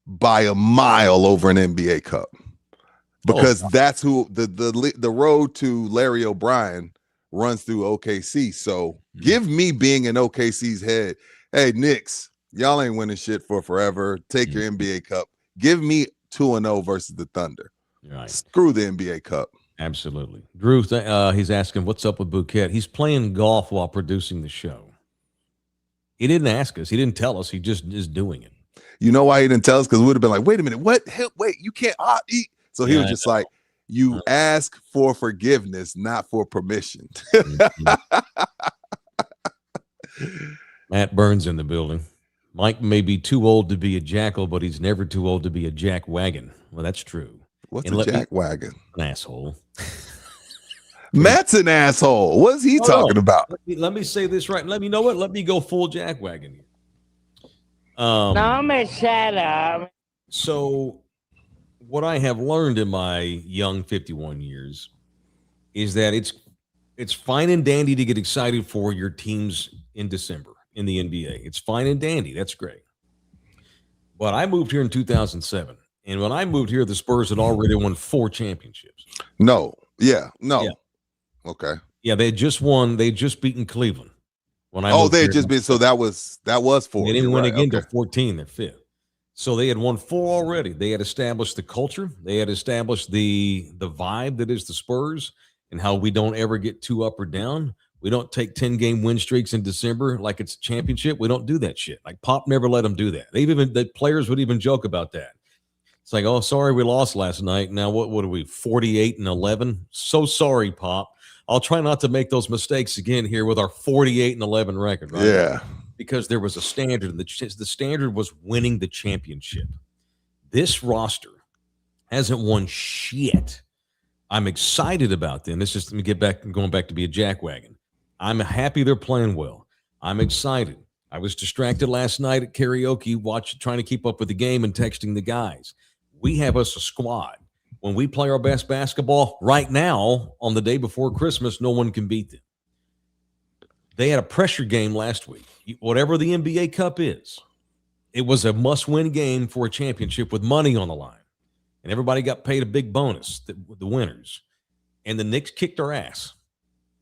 Speaker 3: by a mile over an NBA Cup, because that's who the road to Larry O'Brien runs through OKC. So give me being in OKC's head. Hey, Knicks, y'all ain't winning shit for forever. Take your NBA Cup. Give me 2-0 versus the Thunder.
Speaker 2: Right.
Speaker 3: Screw the NBA Cup.
Speaker 2: Absolutely. Drew, he's asking, what's up with Bouquet? He's playing golf while producing the show. He didn't ask us. He didn't tell us. He just is doing it.
Speaker 3: You know why he didn't tell us? Because we would have been like, wait a minute, what? Wait, you can't eat. So he was just like, you ask for forgiveness, not for permission.
Speaker 2: Matt Burns in the building. Mike may be too old to be a jackal, but he's never too old to be a jack wagon. Well, that's true.
Speaker 3: What's a jack wagon?
Speaker 2: An asshole.
Speaker 3: Matt's an asshole. What is he talking about?
Speaker 2: Let me say this right. Let me know what. Let me go full jack wagon here.
Speaker 6: No, I'm a shut up.
Speaker 2: So, what I have learned in my young 51 years is that it's fine and dandy to get excited for your teams in December in the NBA. It's fine and dandy. That's great. But I moved here in 2007. And when I moved here, the Spurs had already won 4 championships.
Speaker 3: No. Okay.
Speaker 2: Yeah, they had just won. They had just beaten Cleveland. When
Speaker 3: they had just been. So that was 4.
Speaker 2: They didn't win again until 14. They're 5th. So they had won 4 already. They had established the culture. They had established the vibe that is the Spurs, and how we don't ever get too up or down. We don't take 10-game win streaks in December like it's a championship. We don't do that shit. Like Pop never let them do that. The players would even joke about that. It's like, oh, sorry, we lost last night. Now what are we, 48-11? So sorry, Pop. I'll try not to make those mistakes again here with our 48-11 record, right?
Speaker 3: Yeah.
Speaker 2: Because there was a standard, and the standard was winning the championship. This roster hasn't won shit. I'm excited about them. It's just going back to be a jackwagon. I'm happy they're playing well. I'm excited. I was distracted last night at karaoke, trying to keep up with the game and texting the guys. We have us a squad. When we play our best basketball right now, on the day before Christmas, no one can beat them. They had a pressure game last week. Whatever the NBA Cup is, it was a must-win game for a championship with money on the line. And everybody got paid a big bonus, the winners. And the Knicks kicked our ass.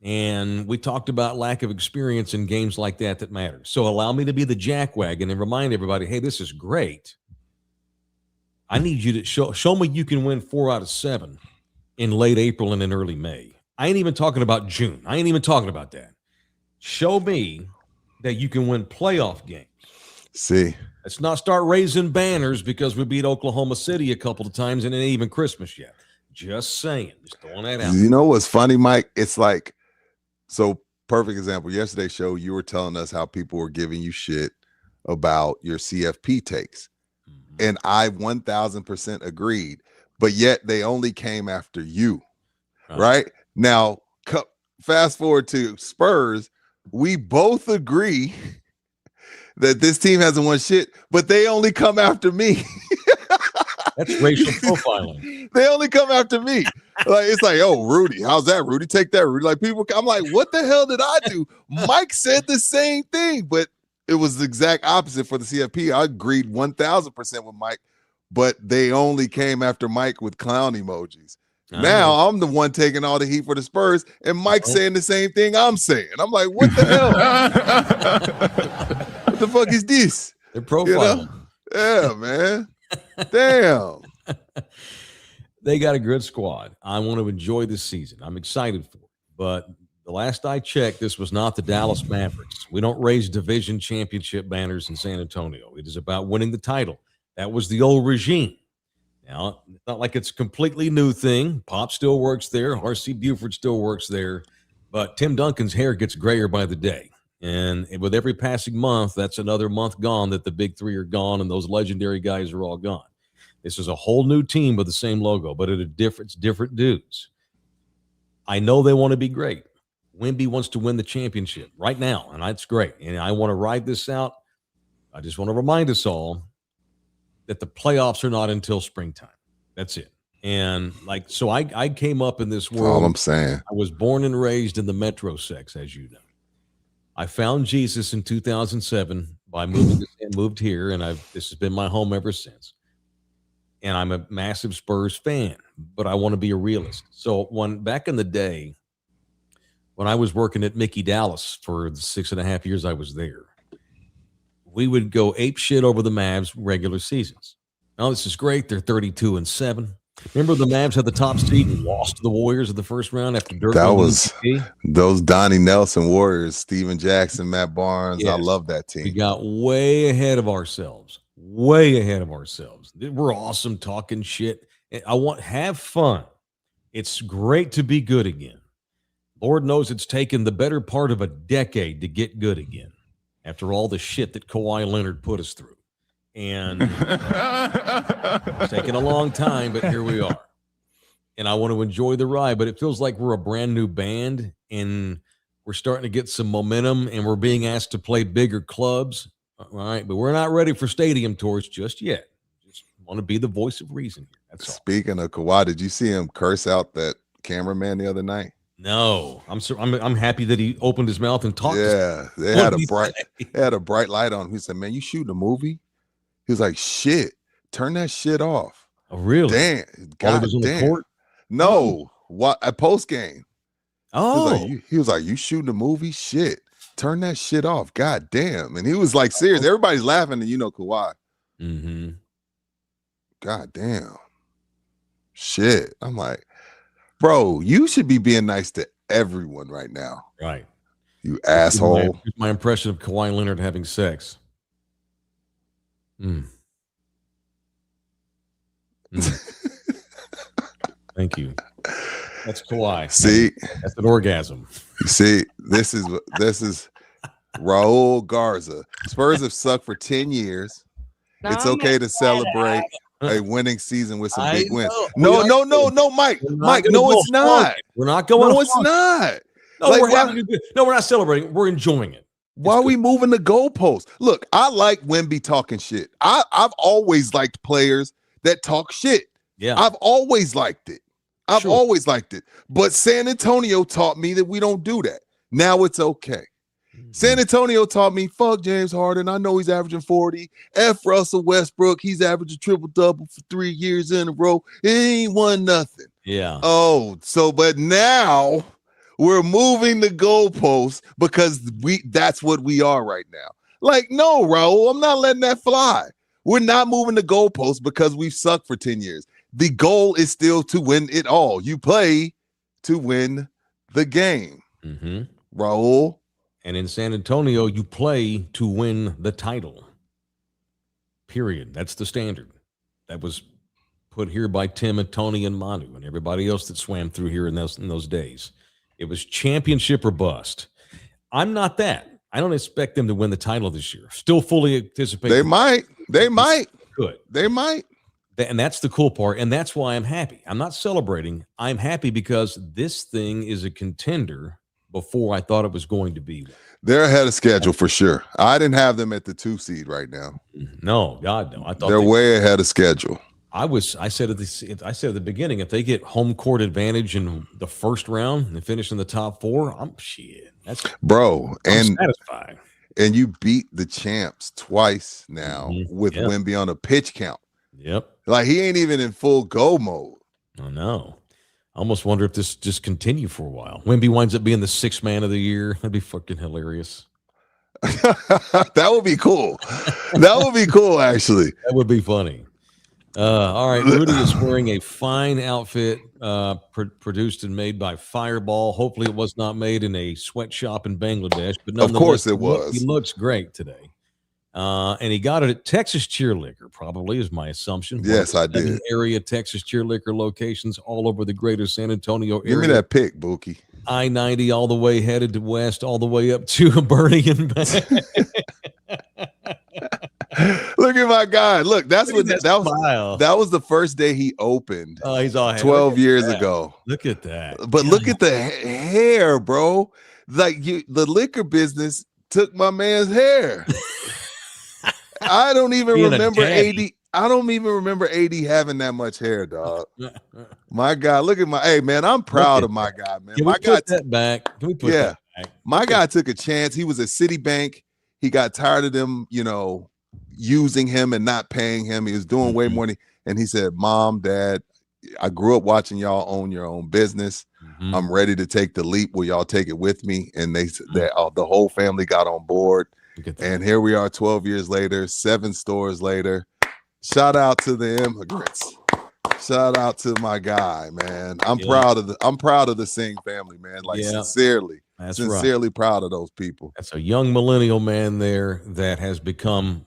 Speaker 2: And we talked about lack of experience in games like that matters. So allow me to be the jackwagon and remind everybody, hey, this is great. I need you to show me you can win 4 out of 7 in late April and in early May. I ain't even talking about June. I ain't even talking about that. Show me that you can win playoff games.
Speaker 3: See.
Speaker 2: Let's not start raising banners because we beat Oklahoma City a couple of times and it ain't even Christmas yet. Just saying. Just throwing that out.
Speaker 3: You know what's funny, Mike? It's like, so perfect example. Yesterday's show, you were telling us how people were giving you shit about your CFP takes. And I 1000% agreed, but yet they only came after you, right? Now, fast forward to Spurs, we both agree that this team hasn't won shit, but they only come after me.
Speaker 2: That's racial profiling.
Speaker 3: They only come after me. Like, it's like, oh, Rudy, how's that, Rudy? Take that, Rudy. Like, people, I'm like, what the hell did I do? Mike said the same thing, but it was the exact opposite for the CFP. I agreed 1,000% with Mike, but they only came after Mike with clown emojis. Now I'm the one taking all the heat for the Spurs, and Mike's saying the same thing I'm saying. I'm like, what the hell? What the fuck is this?
Speaker 2: They're profiling.
Speaker 3: You know? Yeah, man. Damn.
Speaker 2: They got a good squad. I want to enjoy this season. I'm excited for it. But the last I checked, this was not the Dallas Mavericks. We don't raise division championship banners in San Antonio. It is about winning the title. That was the old regime. Now, it's not like it's a completely new thing. Pop still works there. R.C. Buford still works there. But Tim Duncan's hair gets grayer by the day. And with every passing month, that's another month gone that the big three are gone and those legendary guys are all gone. This is a whole new team with the same logo, but it's different dudes. I know they want to be great. Wemby wants to win the championship right now, and that's great. And I want to ride this out. I just want to remind us all that the playoffs are not until springtime. That's it. And so I came up in this world.
Speaker 3: All I'm saying.
Speaker 2: I was born and raised in the metro sex, as you know. I found Jesus in 2007 by moved here, and this has been my home ever since. And I'm a massive Spurs fan, but I want to be a realist. So back in the day, when I was working at Mickey Dallas for the 6.5 years I was there, we would go ape shit over the Mavs regular seasons. Now this is great. They're 32-7. Remember the Mavs had the top seed and lost to the Warriors in the first round after Dirk.
Speaker 3: That was those Donnie Nelson Warriors, Steven Jackson, Matt Barnes. Yes. I love that team.
Speaker 2: We got way ahead of ourselves. We're awesome talking shit. Have fun. It's great to be good again. Lord knows it's taken the better part of a decade to get good again after all the shit that Kawhi Leonard put us through. And it's taken a long time, but here we are. And I want to enjoy the ride, but it feels like we're a brand new band and we're starting to get some momentum and we're being asked to play bigger clubs. All right, but we're not ready for stadium tours just yet. Just want to be the voice of reason here. That's all.
Speaker 3: Speaking of Kawhi, did you see him curse out that cameraman the other night?
Speaker 2: No, I'm happy that he opened his mouth and talked.
Speaker 3: Yeah, they had a bright light on him. He said, "Man, you shooting a movie?" He was like, "Shit, turn that shit off."
Speaker 2: Oh, really?
Speaker 3: Damn, God damn. Court? No, what a post game.
Speaker 2: Oh,
Speaker 3: he was like, "You shooting a movie? Shit, turn that shit off." God damn, and he was like serious. Everybody's laughing, and Kawhi.
Speaker 2: Mm-hmm.
Speaker 3: God damn, shit. I'm like, bro, you should be being nice to everyone right now.
Speaker 2: Right.
Speaker 3: You asshole.
Speaker 2: Here's my impression of Kawhi Leonard having sex. Thank you. That's Kawhi.
Speaker 3: See,
Speaker 2: that's an orgasm.
Speaker 3: See, this is Raul Garza. Spurs have sucked for 10 years. It's okay to celebrate a winning season with some big wins. No, Mike. Mike, no, it's not.
Speaker 2: We're not going.
Speaker 3: No, it's not.
Speaker 2: No, we're not celebrating. We're enjoying it.
Speaker 3: Why are we moving the goalposts? Look, I like Wemby talking shit. I've always liked players that talk shit.
Speaker 2: Yeah,
Speaker 3: I've always liked it. Always liked it. But San Antonio taught me that we don't do that. Now it's okay. San Antonio taught me, fuck James Harden. I know he's averaging 40. F Russell Westbrook. He's averaging triple-double for 3 years in a row. He ain't won nothing.
Speaker 2: Yeah.
Speaker 3: Oh, but now we're moving the goalposts because that's what we are right now. Like, no, Raul, I'm not letting that fly. We're not moving the goalposts because we've sucked for 10 years. The goal is still to win it all. You play to win the game.
Speaker 2: Mm-hmm.
Speaker 3: Raul.
Speaker 2: And in San Antonio, you play to win the title. Period. That's the standard. That was put here by Tim and Tony and Manu and everybody else that swam through here in those days. It was championship or bust. I'm not that. I don't expect them to win the title this year. Still fully anticipate.
Speaker 3: They might.
Speaker 2: Good.
Speaker 3: They might.
Speaker 2: And that's the cool part. And that's why I'm happy. I'm not celebrating. I'm happy because this thing is a contender before I thought it was going to be.
Speaker 3: They're ahead of schedule for sure. I didn't have them at the 2 seed right now.
Speaker 2: No, God, no. I thought
Speaker 3: they're way ahead of schedule.
Speaker 2: I said at the beginning, if they get home court advantage in the first round and finish in the top 4, I'm
Speaker 3: satisfied. And you beat the champs twice now with Wemby on a pitch count.
Speaker 2: Yep.
Speaker 3: Like he ain't even in full go mode.
Speaker 2: I know. I almost wonder if this just continue for a while. Wemby winds up being the 6th man of the year. That'd be fucking hilarious.
Speaker 3: That would be cool. That would be cool, actually.
Speaker 2: That would be funny. All right. Rudy is wearing a fine outfit produced and made by Fireball. Hopefully it was not made in a sweatshop in Bangladesh, but
Speaker 3: of course it was.
Speaker 2: He looks great today. And he got it at Texas Cheer Liquor, probably is my assumption.
Speaker 3: Yes, I did.
Speaker 2: Area Texas Cheer Liquor locations all over the greater San Antonio area.
Speaker 3: Give me that pick, Bookie.
Speaker 2: I-90 all the way headed to west, all the way up to Bernie and back.
Speaker 3: Look at my guy. Look, that was the first day he opened.
Speaker 2: Oh, he's all
Speaker 3: 12 years ago.
Speaker 2: Look at that.
Speaker 3: But look at the hair, bro. Like the liquor business took my man's hair. I don't even remember AD. I don't even remember AD having that much hair, dog. My guy, look at hey man, I'm proud of my guy, man.
Speaker 2: Can
Speaker 3: my
Speaker 2: we put that back? Can we put that back?
Speaker 3: My guy took a chance. He was at Citibank. He got tired of them, using him and not paying him. He was doing way more. And he said, Mom, Dad, I grew up watching y'all own your own business. I'm ready to take the leap. Will y'all take it with me? And the whole family got on board. And here we are 12 years later, 7 stores later. Shout out to the immigrants. Shout out to my guy, man. I'm proud of the Singh family, man. Like sincerely proud of those people.
Speaker 2: That's a young millennial man there that has become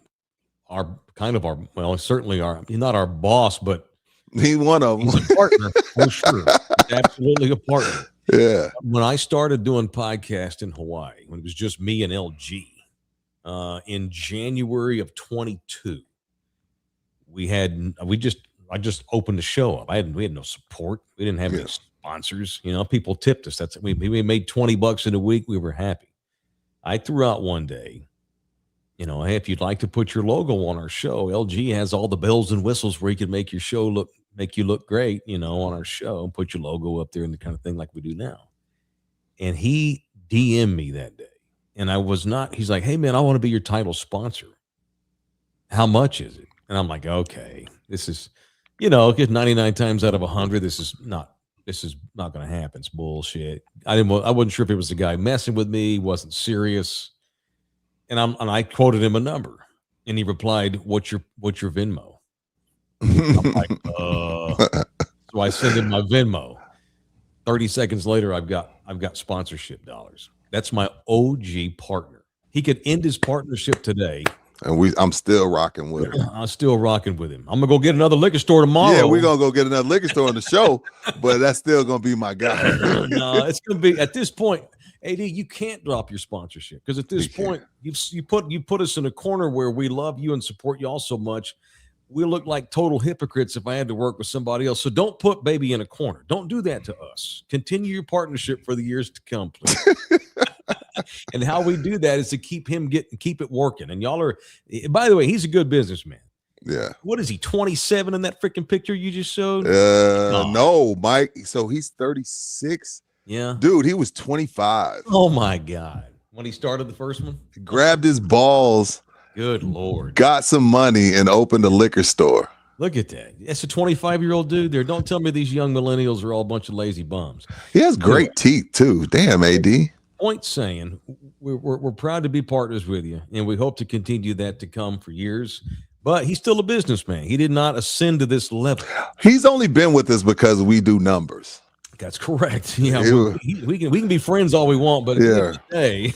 Speaker 2: certainly he's not our boss, but
Speaker 3: he's one of them.
Speaker 2: He's a partner for sure. He's absolutely a partner.
Speaker 3: Yeah.
Speaker 2: When I started doing podcasts in Hawaii, when it was just me and LG, in January of 22, I just opened the show up. We had no support. We didn't have any sponsors. People tipped us. We made $20 in a week. We were happy. I threw out one day, hey, if you'd like to put your logo on our show, LG has all the bells and whistles where you can make you look great, on our show, and put your logo up there and the kind of thing like we do now. And he DM'd me that day. And he's like, hey man, I want to be your title sponsor. How much is it? And I'm like, okay, this is, get 99 times out of 100. This is not going to happen. It's bullshit. I wasn't sure if it was the guy messing with me. He wasn't serious. And I quoted him a number, and he replied, "What's your Venmo?" I'm like, so I send him my Venmo. 30 seconds later, I've got sponsorship dollars. That's my OG partner. He could end his partnership today.
Speaker 3: And I'm still rocking with him.
Speaker 2: I'm still rocking with him. I'm gonna go get another liquor store tomorrow.
Speaker 3: Yeah, we're gonna go get another liquor store on the show, but that's still gonna be my guy.
Speaker 2: No, it's gonna be at this point, AD. You can't drop your sponsorship because at this point, you put us in a corner where we love you and support you all so much. We look like total hypocrites if I had to work with somebody else. So don't put baby in a corner. Don't do that to us. Continue your partnership for the years to come, please. And how we do that is to keep it working. And y'all are, by the way, he's a good businessman.
Speaker 3: Yeah.
Speaker 2: What is he, 27 in that freaking picture you just showed?
Speaker 3: No, Mike. So he's 36.
Speaker 2: Yeah.
Speaker 3: Dude, he was 25.
Speaker 2: Oh my God. When he started the first one?
Speaker 3: He grabbed his balls.
Speaker 2: Good Lord.
Speaker 3: Got some money and opened a liquor store.
Speaker 2: Look at that. That's a 25-year-old dude there. Don't tell me these young millennials are all a bunch of lazy bums.
Speaker 3: He has great teeth too. Damn, AD.
Speaker 2: Point saying, we're proud to be partners with you, and we hope to continue that to come for years. But he's still a businessman. He did not ascend to this level.
Speaker 3: He's only been with us because we do numbers.
Speaker 2: That's correct. Yeah, we can be friends all we want, but at the end of the day,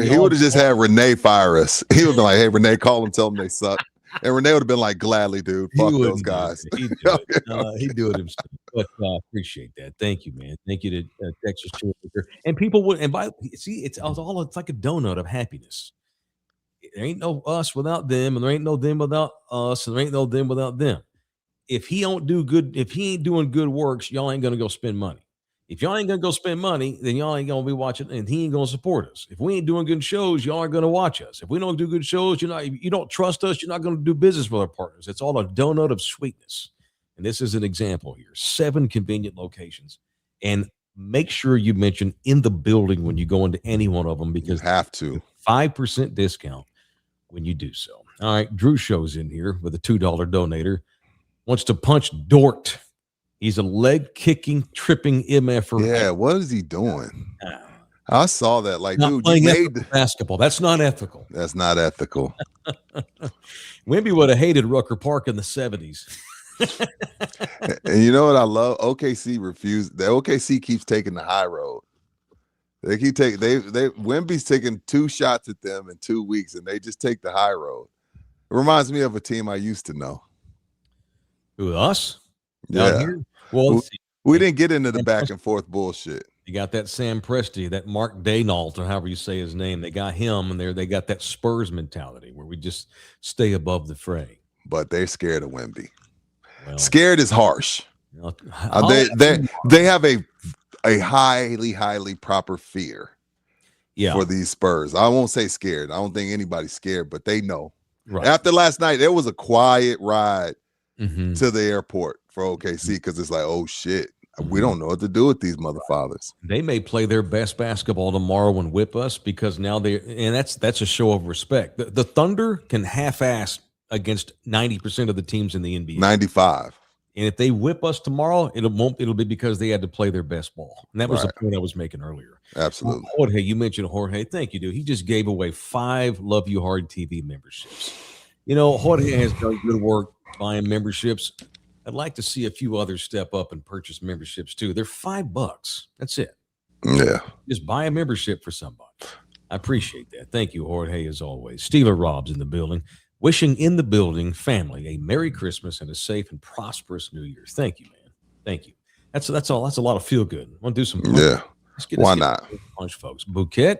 Speaker 3: he would have just had Renee fire us. He would have been like, "Hey, Renee, call them, tell them they suck." And Renee would have been like, "Gladly, dude. Fuck those guys." He'd
Speaker 2: do it himself. But appreciate that. Thank you, man. Thank you to Texas Cheerleader. And people would, and it's like a donut of happiness. There ain't no us without them, and there ain't no them without us, and there ain't no them without them. if he ain't doing good works, y'all ain't gonna go spend money. If y'all ain't gonna go spend money, then y'all ain't gonna be watching, and he ain't gonna support us. If we ain't doing good shows, y'all aren't gonna watch us. If we don't do good shows, you don't trust us, you're not gonna do business with our partners. It's all a donut of sweetness. And this is an example here. 7 convenient locations. And make sure you mention in the building when you go into any one of them, because
Speaker 3: you have to
Speaker 2: 5% discount when you do so. All right, Drew shows in here with a $2 donator. Wants to punch Dort. He's a leg-kicking, tripping MFer.
Speaker 3: Yeah, what is he doing? I saw that. Like, dude,
Speaker 2: you made basketball. That's not ethical.
Speaker 3: That's not ethical.
Speaker 2: Wemby would have hated Rucker Park in the 70s.
Speaker 3: And you know what I love? OKC refused. The OKC keeps taking the high road. They keep taking. Wemby's taking 2 shots at them in 2 weeks, and they just take the high road. It reminds me of a team I used to know.
Speaker 2: Who, us?
Speaker 3: Yeah.
Speaker 2: Here? Well,
Speaker 3: we didn't get into the back and forth bullshit.
Speaker 2: You got that Sam Presti, that Mark Daynault, or however you say his name. They got him, and they got that Spurs mentality where we just stay above the fray.
Speaker 3: But they're scared of Wemby.
Speaker 2: Well,
Speaker 3: scared is harsh. They have a highly proper fear for these Spurs. I won't say scared. I don't think anybody's scared, but they know. Right. After last night, there was a quiet ride to the airport for OKC because it's like, oh shit, we don't know what to do with these motherfathers.
Speaker 2: They may play their best basketball tomorrow and whip us because now that's a show of respect. The Thunder can half-ass against 90% of the teams in the NBA.
Speaker 3: 95.
Speaker 2: And if they whip us tomorrow, it'll be because they had to play their best ball. And that was the point I was making earlier.
Speaker 3: Absolutely.
Speaker 2: Jorge, you mentioned Jorge. Thank you, dude. He just gave away 5 Love You Hard TV memberships. You know, Jorge has done good work buying memberships. I'd like to see a few others step up and purchase memberships too. They're $5. That's it.
Speaker 3: Yeah.
Speaker 2: Just buy a membership for somebody. I appreciate that. Thank you, Jorge, as always. Steeler Rob's in the building. Wishing in the building family a Merry Christmas and a safe and prosperous New Year. Thank you, man. Thank you. That's all. That's a lot of feel good. Want to do some punch?
Speaker 3: Yeah. Why not?
Speaker 2: Punch, folks. Bouquet.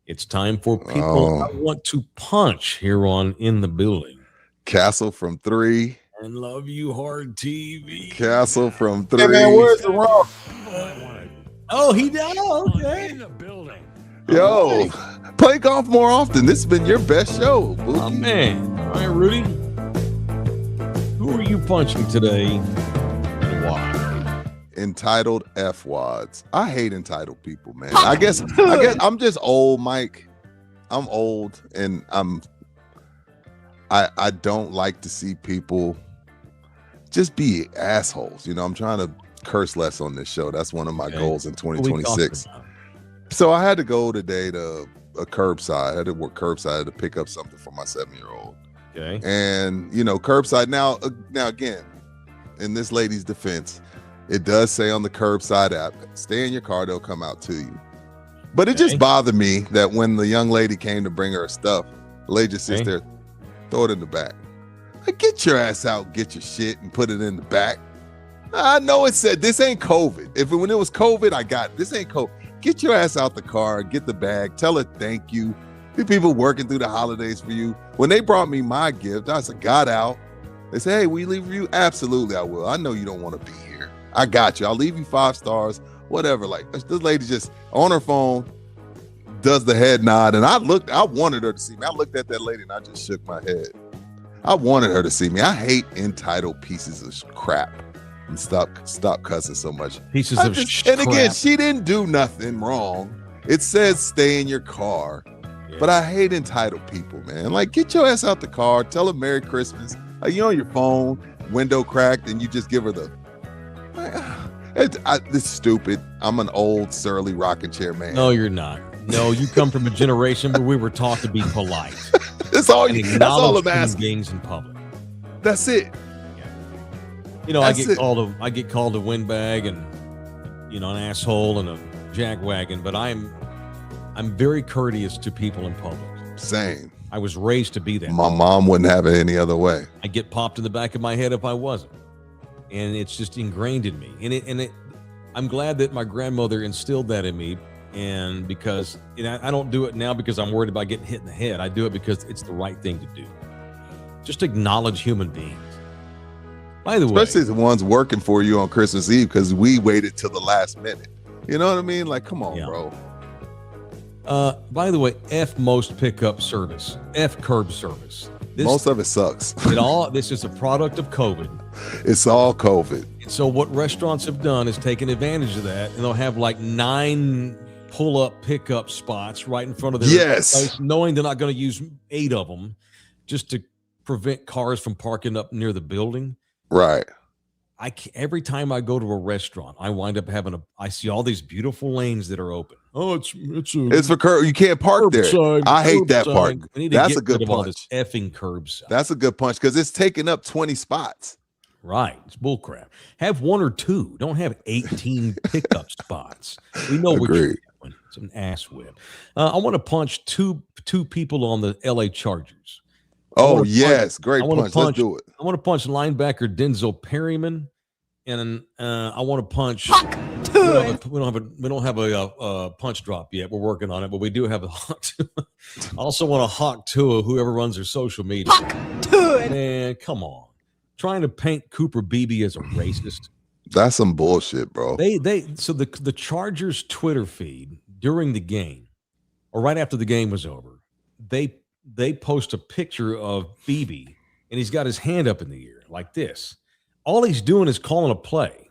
Speaker 2: It's time for people I want to punch here on In the Building.
Speaker 3: Castle from 3.
Speaker 2: And Love You Hard TV.
Speaker 3: Castle from 3.
Speaker 4: Hey man, where's the rock?
Speaker 2: Oh, he did. Okay.
Speaker 1: In the building.
Speaker 3: Yo, play golf more often. This has been your best show. Bookie.
Speaker 2: Oh man. All right, Rudy. Who are you punching today and why?
Speaker 3: Entitled F-wads. I hate entitled people, man. I guess I'm just old, Mike. I'm old, and I don't like to see people just be assholes. You know, I'm trying to curse less on this show. That's one of my goals in 2026. So I had to go today to a curbside. I had to work curbside to pick up something for my 7-year-old.
Speaker 2: Okay.
Speaker 3: And you know, curbside now again, in this lady's defense, it does say on the curbside app, stay in your car, they'll come out to you. But it just bothered me that when the young lady came to bring her stuff, the lady just sits there, throw it in the back. Like, get your ass out, get your shit, and put it in the back. I know it said this ain't COVID. When it was COVID, I got it. This ain't COVID. Get your ass out the car, get the bag, tell her thank you. The people working through the holidays for you. When they brought me my gift, I said, got out. They said, hey, we leave for you? Absolutely, I will. I know you don't want to be here. I got you. I'll leave you 5 stars, whatever. Like, this lady just on her phone does the head nod. And I wanted her to see me. I looked at that lady and I just shook my head. I wanted her to see me. I hate entitled pieces of crap. And stop cussing so much.
Speaker 2: Pieces of
Speaker 3: crap. And again, she didn't do nothing wrong. It says stay in your car. Yeah. But I hate entitled people, man. Like, get your ass out the car. Tell her Merry Christmas. You on your phone, window cracked, and you just give her the... It's stupid. I'm an old, surly rocking chair man.
Speaker 2: No, you're not. No, you come from a generation where we were taught to be polite.
Speaker 3: That's all I'm asking.
Speaker 2: Things in public.
Speaker 3: That's it.
Speaker 2: You know, I get called a windbag and, you know, an asshole and a jackwagon, but I'm very courteous to people in public.
Speaker 3: Same.
Speaker 2: I was raised to be that.
Speaker 3: My mom wouldn't have it any other way.
Speaker 2: I get popped in the back of my head if I wasn't. And it's just ingrained in me. And I'm glad that my grandmother instilled that in me. And because, you know, I don't do it now because I'm worried about getting hit in the head. I do it because it's the right thing to do. Just acknowledge human beings. By the way,
Speaker 3: especially the ones working for you on Christmas Eve because we waited till the last minute. You know what I mean? Like, come on, bro.
Speaker 2: By the way, F most pickup service, F curb service.
Speaker 3: Most of it sucks.
Speaker 2: This is a product of COVID.
Speaker 3: It's all COVID.
Speaker 2: And so what restaurants have done is taken advantage of that, and they'll have like 9 pull-up pickup spots right in front of their place, knowing they're not going to use 8 of them, just to prevent cars from parking up near the building.
Speaker 3: Right.
Speaker 2: Every time I go to a restaurant, I wind up I see all these beautiful lanes that are open. Oh,
Speaker 3: it's for curb. You can't park there. I hate that part. That's a good punch.
Speaker 2: This effing curb sign.
Speaker 3: That's a good punch because it's taking up 20 spots.
Speaker 2: Right. It's bullcrap. Have 1 or 2. Don't have 18 pickup spots. We know what you're doing. It's an ass whip. I want to punch two people on the LA Chargers.
Speaker 3: Oh, yes. Great punch. Let's do it.
Speaker 2: I want to punch linebacker Denzel Perryman, and I want to punch. We don't have a punch drop yet. We're working on it, but we do have a hawk. I also want to hawk to whoever runs their social media. Man, come on, trying to paint Cooper Beebe as a racist.
Speaker 3: That's some bullshit, bro.
Speaker 2: So the Chargers Twitter feed during the game, or right after the game was over, they post a picture of Beebe, and he's got his hand up in the air like this. All he's doing is calling a play.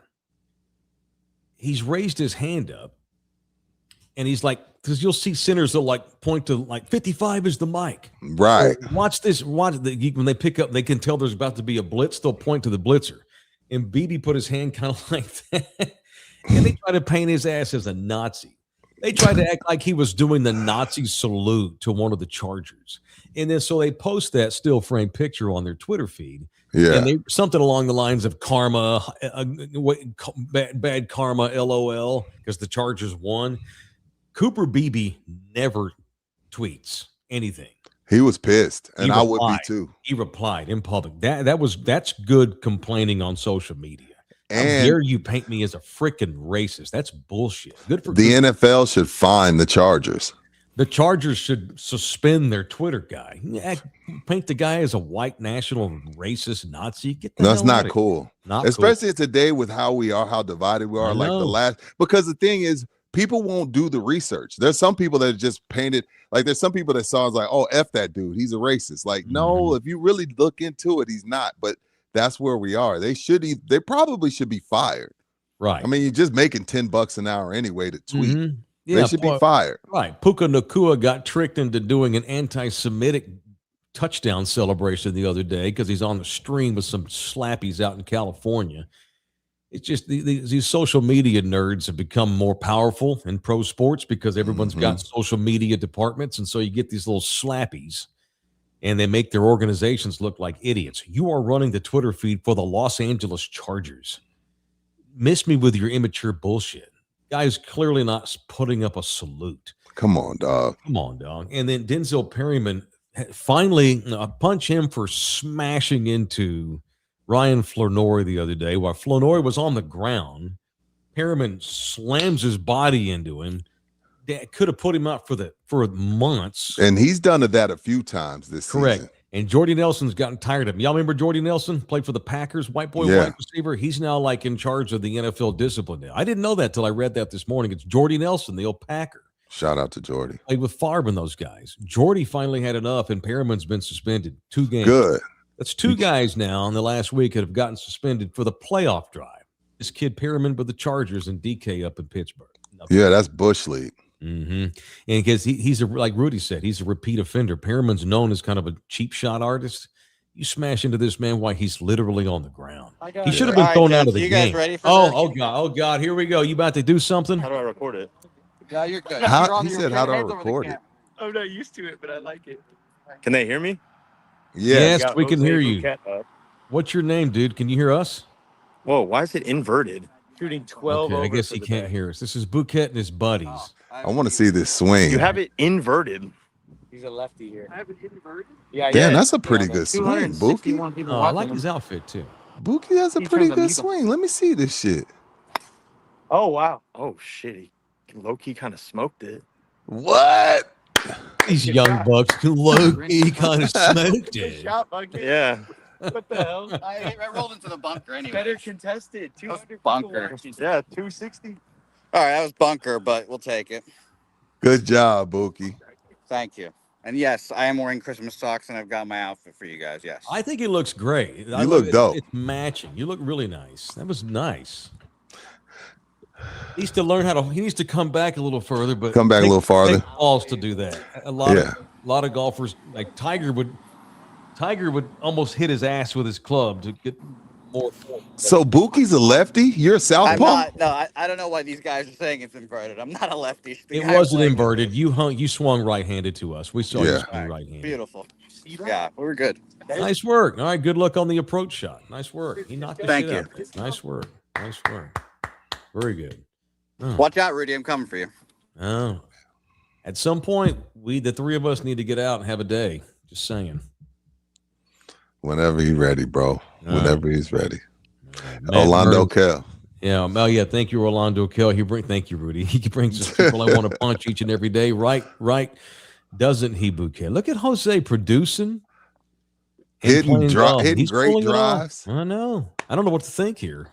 Speaker 2: He's raised his hand up, and he's like, because you'll see centers that like point to like 55 is the mic.
Speaker 3: Right.
Speaker 2: So watch this. When they pick up, they can tell there's about to be a blitz. They'll point to the blitzer, and Beebe put his hand kind of like that, and they try to paint his ass as a Nazi. They tried to act like he was doing the Nazi salute to one of the Chargers. And then so they post that still frame picture on their Twitter feed.
Speaker 3: Yeah.
Speaker 2: And something along the lines of karma, bad karma, LOL, because the Chargers won. Cooper Beebe never tweets anything.
Speaker 3: He was pissed, and I would be too.
Speaker 2: He replied in public. That's good complaining on social media. How
Speaker 3: And
Speaker 2: dare you paint me as a freaking racist? That's bullshit. Good for
Speaker 3: the NFL should fine the Chargers.
Speaker 2: The Chargers should suspend their Twitter guy. Paint the guy as a white national racist Nazi.
Speaker 3: That's not cool. Especially
Speaker 2: cool.
Speaker 3: Today with how we are, how divided we are. Like the last, because the thing is, people won't do the research. There's some people that just painted, like there's some people that saw like, oh, F that dude, he's a racist. Like, no, if you really look into it, he's not. But that's where we are. They probably should be fired.
Speaker 2: Right.
Speaker 3: I mean, you're just making $10 an hour anyway to tweet. Yeah, they should be fired.
Speaker 2: Right. Puka Nacua got tricked into doing an anti-Semitic touchdown celebration the other day because he's on the stream with some slappies out in California. It's just these social media nerds have become more powerful in pro sports because everyone's got social media departments. And so you get these little slappies and they make their organizations look like idiots. You are running the Twitter feed for the Los Angeles Chargers. Miss me with your immature bullshit. Guy's clearly not putting up a salute.
Speaker 3: Come on, dog.
Speaker 2: And then Denzel Perryman, finally, punch him for smashing into Ryan Flournoy the other day. While Flournoy was on the ground, Perryman slams his body into him. That could have put him out for months.
Speaker 3: And he's done that a few times this season.
Speaker 2: And Jordy Nelson's gotten tired of him. Y'all remember Jordy Nelson? Played for the Packers, white receiver. He's now like in charge of the NFL discipline now. I didn't know that till I read that this morning. It's Jordy Nelson, the old Packer.
Speaker 3: Shout out to Jordy.
Speaker 2: Played with Favre and those guys. Jordy finally had enough, and Perriman's been suspended 2 games.
Speaker 3: Good.
Speaker 2: That's 2 guys now in the last week that have gotten suspended for the playoff drive. This kid Perriman with the Chargers and DK up in Pittsburgh.
Speaker 3: Yeah, that's Bush League.
Speaker 2: And because he's like Rudy said, he's a repeat offender. Perriman's known as kind of a cheap shot artist. You smash into this man while he's literally on the ground. He should have been thrown out of the game.
Speaker 5: You guys ready for
Speaker 2: Oh God, here we go. You about to do something?
Speaker 5: How do I record it?
Speaker 7: Yeah, you're good.
Speaker 3: He said, how do I record it?
Speaker 7: I'm not used to it, but I like it.
Speaker 5: Can they hear me?
Speaker 2: Yes, we can hear you. What's your name, dude? Can you hear us?
Speaker 5: Whoa, why is it inverted?
Speaker 7: Shooting 12
Speaker 2: I guess he can't hear us. This is Bouquet and his buddies.
Speaker 3: I want to see this swing.
Speaker 5: You have it inverted.
Speaker 7: He's a lefty here. I have it inverted?
Speaker 3: Yeah. Damn, that's a pretty good swing, Buki.
Speaker 2: I like his outfit too.
Speaker 3: Buki has a pretty good swing. Let me see this shit.
Speaker 5: Oh, wow. Oh, shit. He low-key kind of smoked it.
Speaker 3: What?
Speaker 2: These young bucks low-key kind of smoked it.
Speaker 5: Yeah.
Speaker 7: What the hell?
Speaker 5: I rolled into the bunker anyway.
Speaker 7: Better contested. 200
Speaker 5: bunker.
Speaker 7: Yeah, 260.
Speaker 5: All right, that was bunker, but we'll take it.
Speaker 3: Good job, Buki.
Speaker 5: Thank you. And yes, I am wearing Christmas socks, and I've got my outfit for you guys. Yes.
Speaker 2: I think it looks great.
Speaker 3: You look dope.
Speaker 2: It's matching. You look really nice. That was nice. He needs to learn how to. He needs to come back a little further, but
Speaker 3: come back a little farther.
Speaker 2: Balls to do that. A lot of golfers like Tiger would almost hit his ass with his club to get more.
Speaker 3: So Buki's a lefty. You're a southpaw.
Speaker 5: I'm not. No, I don't know why these guys are saying it's inverted. I'm not a lefty.
Speaker 2: It wasn't inverted. You swung right-handed to us. We saw you swing right-handed.
Speaker 5: Beautiful. Yeah, we were good.
Speaker 2: Nice work. All right, good luck on the approach shot. Nice work. He knocked it
Speaker 5: Thank you.
Speaker 2: out. Nice work. Nice work. Very good. Oh.
Speaker 5: Watch out, Rudy. I'm coming for you.
Speaker 2: Oh. At some point, the three of us need to get out and have a day. Just saying.
Speaker 3: Whenever he's ready, bro. Whenever he's ready. Orlando Kell.
Speaker 2: Yeah. Oh, yeah. Thank you, Orlando Kell. Thank you, Rudy. He brings us people I want to punch each and every day. Right. Doesn't he, Bouquet? Look at Jose producing.
Speaker 3: Hitting great drives.
Speaker 2: I know. I don't know what to think here.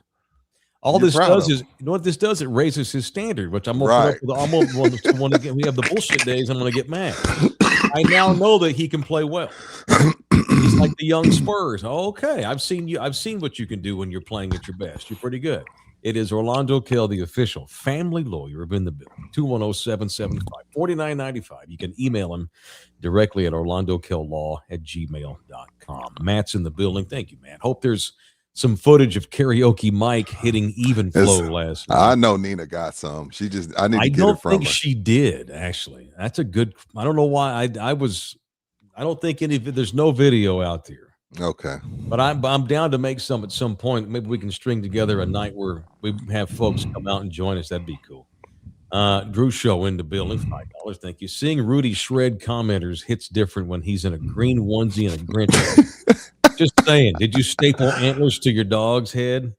Speaker 2: All this does is, you know what this does? It raises his standard, which I'm going to put up with. I'm going to get. We have the bullshit days. I'm going to get mad. I now know that he can play well. He's like the young Spurs. Okay, I've seen you. I've seen what you can do when you're playing at your best. You're pretty good. It is Orlando Kell, the official family lawyer in the building. 210-775-4995. You can email him directly at orlandokell@gmail.com. Matt's in the building. Thank you, Matt. Hope there's some footage of Karaoke Mike hitting even flow last night.
Speaker 3: I know Nina got some. I need to get it from her.
Speaker 2: I don't think she did, actually. That's a good. I don't know why. I don't think there's no video out there.
Speaker 3: Okay.
Speaker 2: But I'm down to make some at some point. Maybe we can string together a night where we have folks come out and join us. That'd be cool. Drew Show in the building, $5. Thank you. Seeing Rudy shred commenters hits different when he's in a green onesie and a Grinch. Just saying. Did you staple antlers to your dog's head?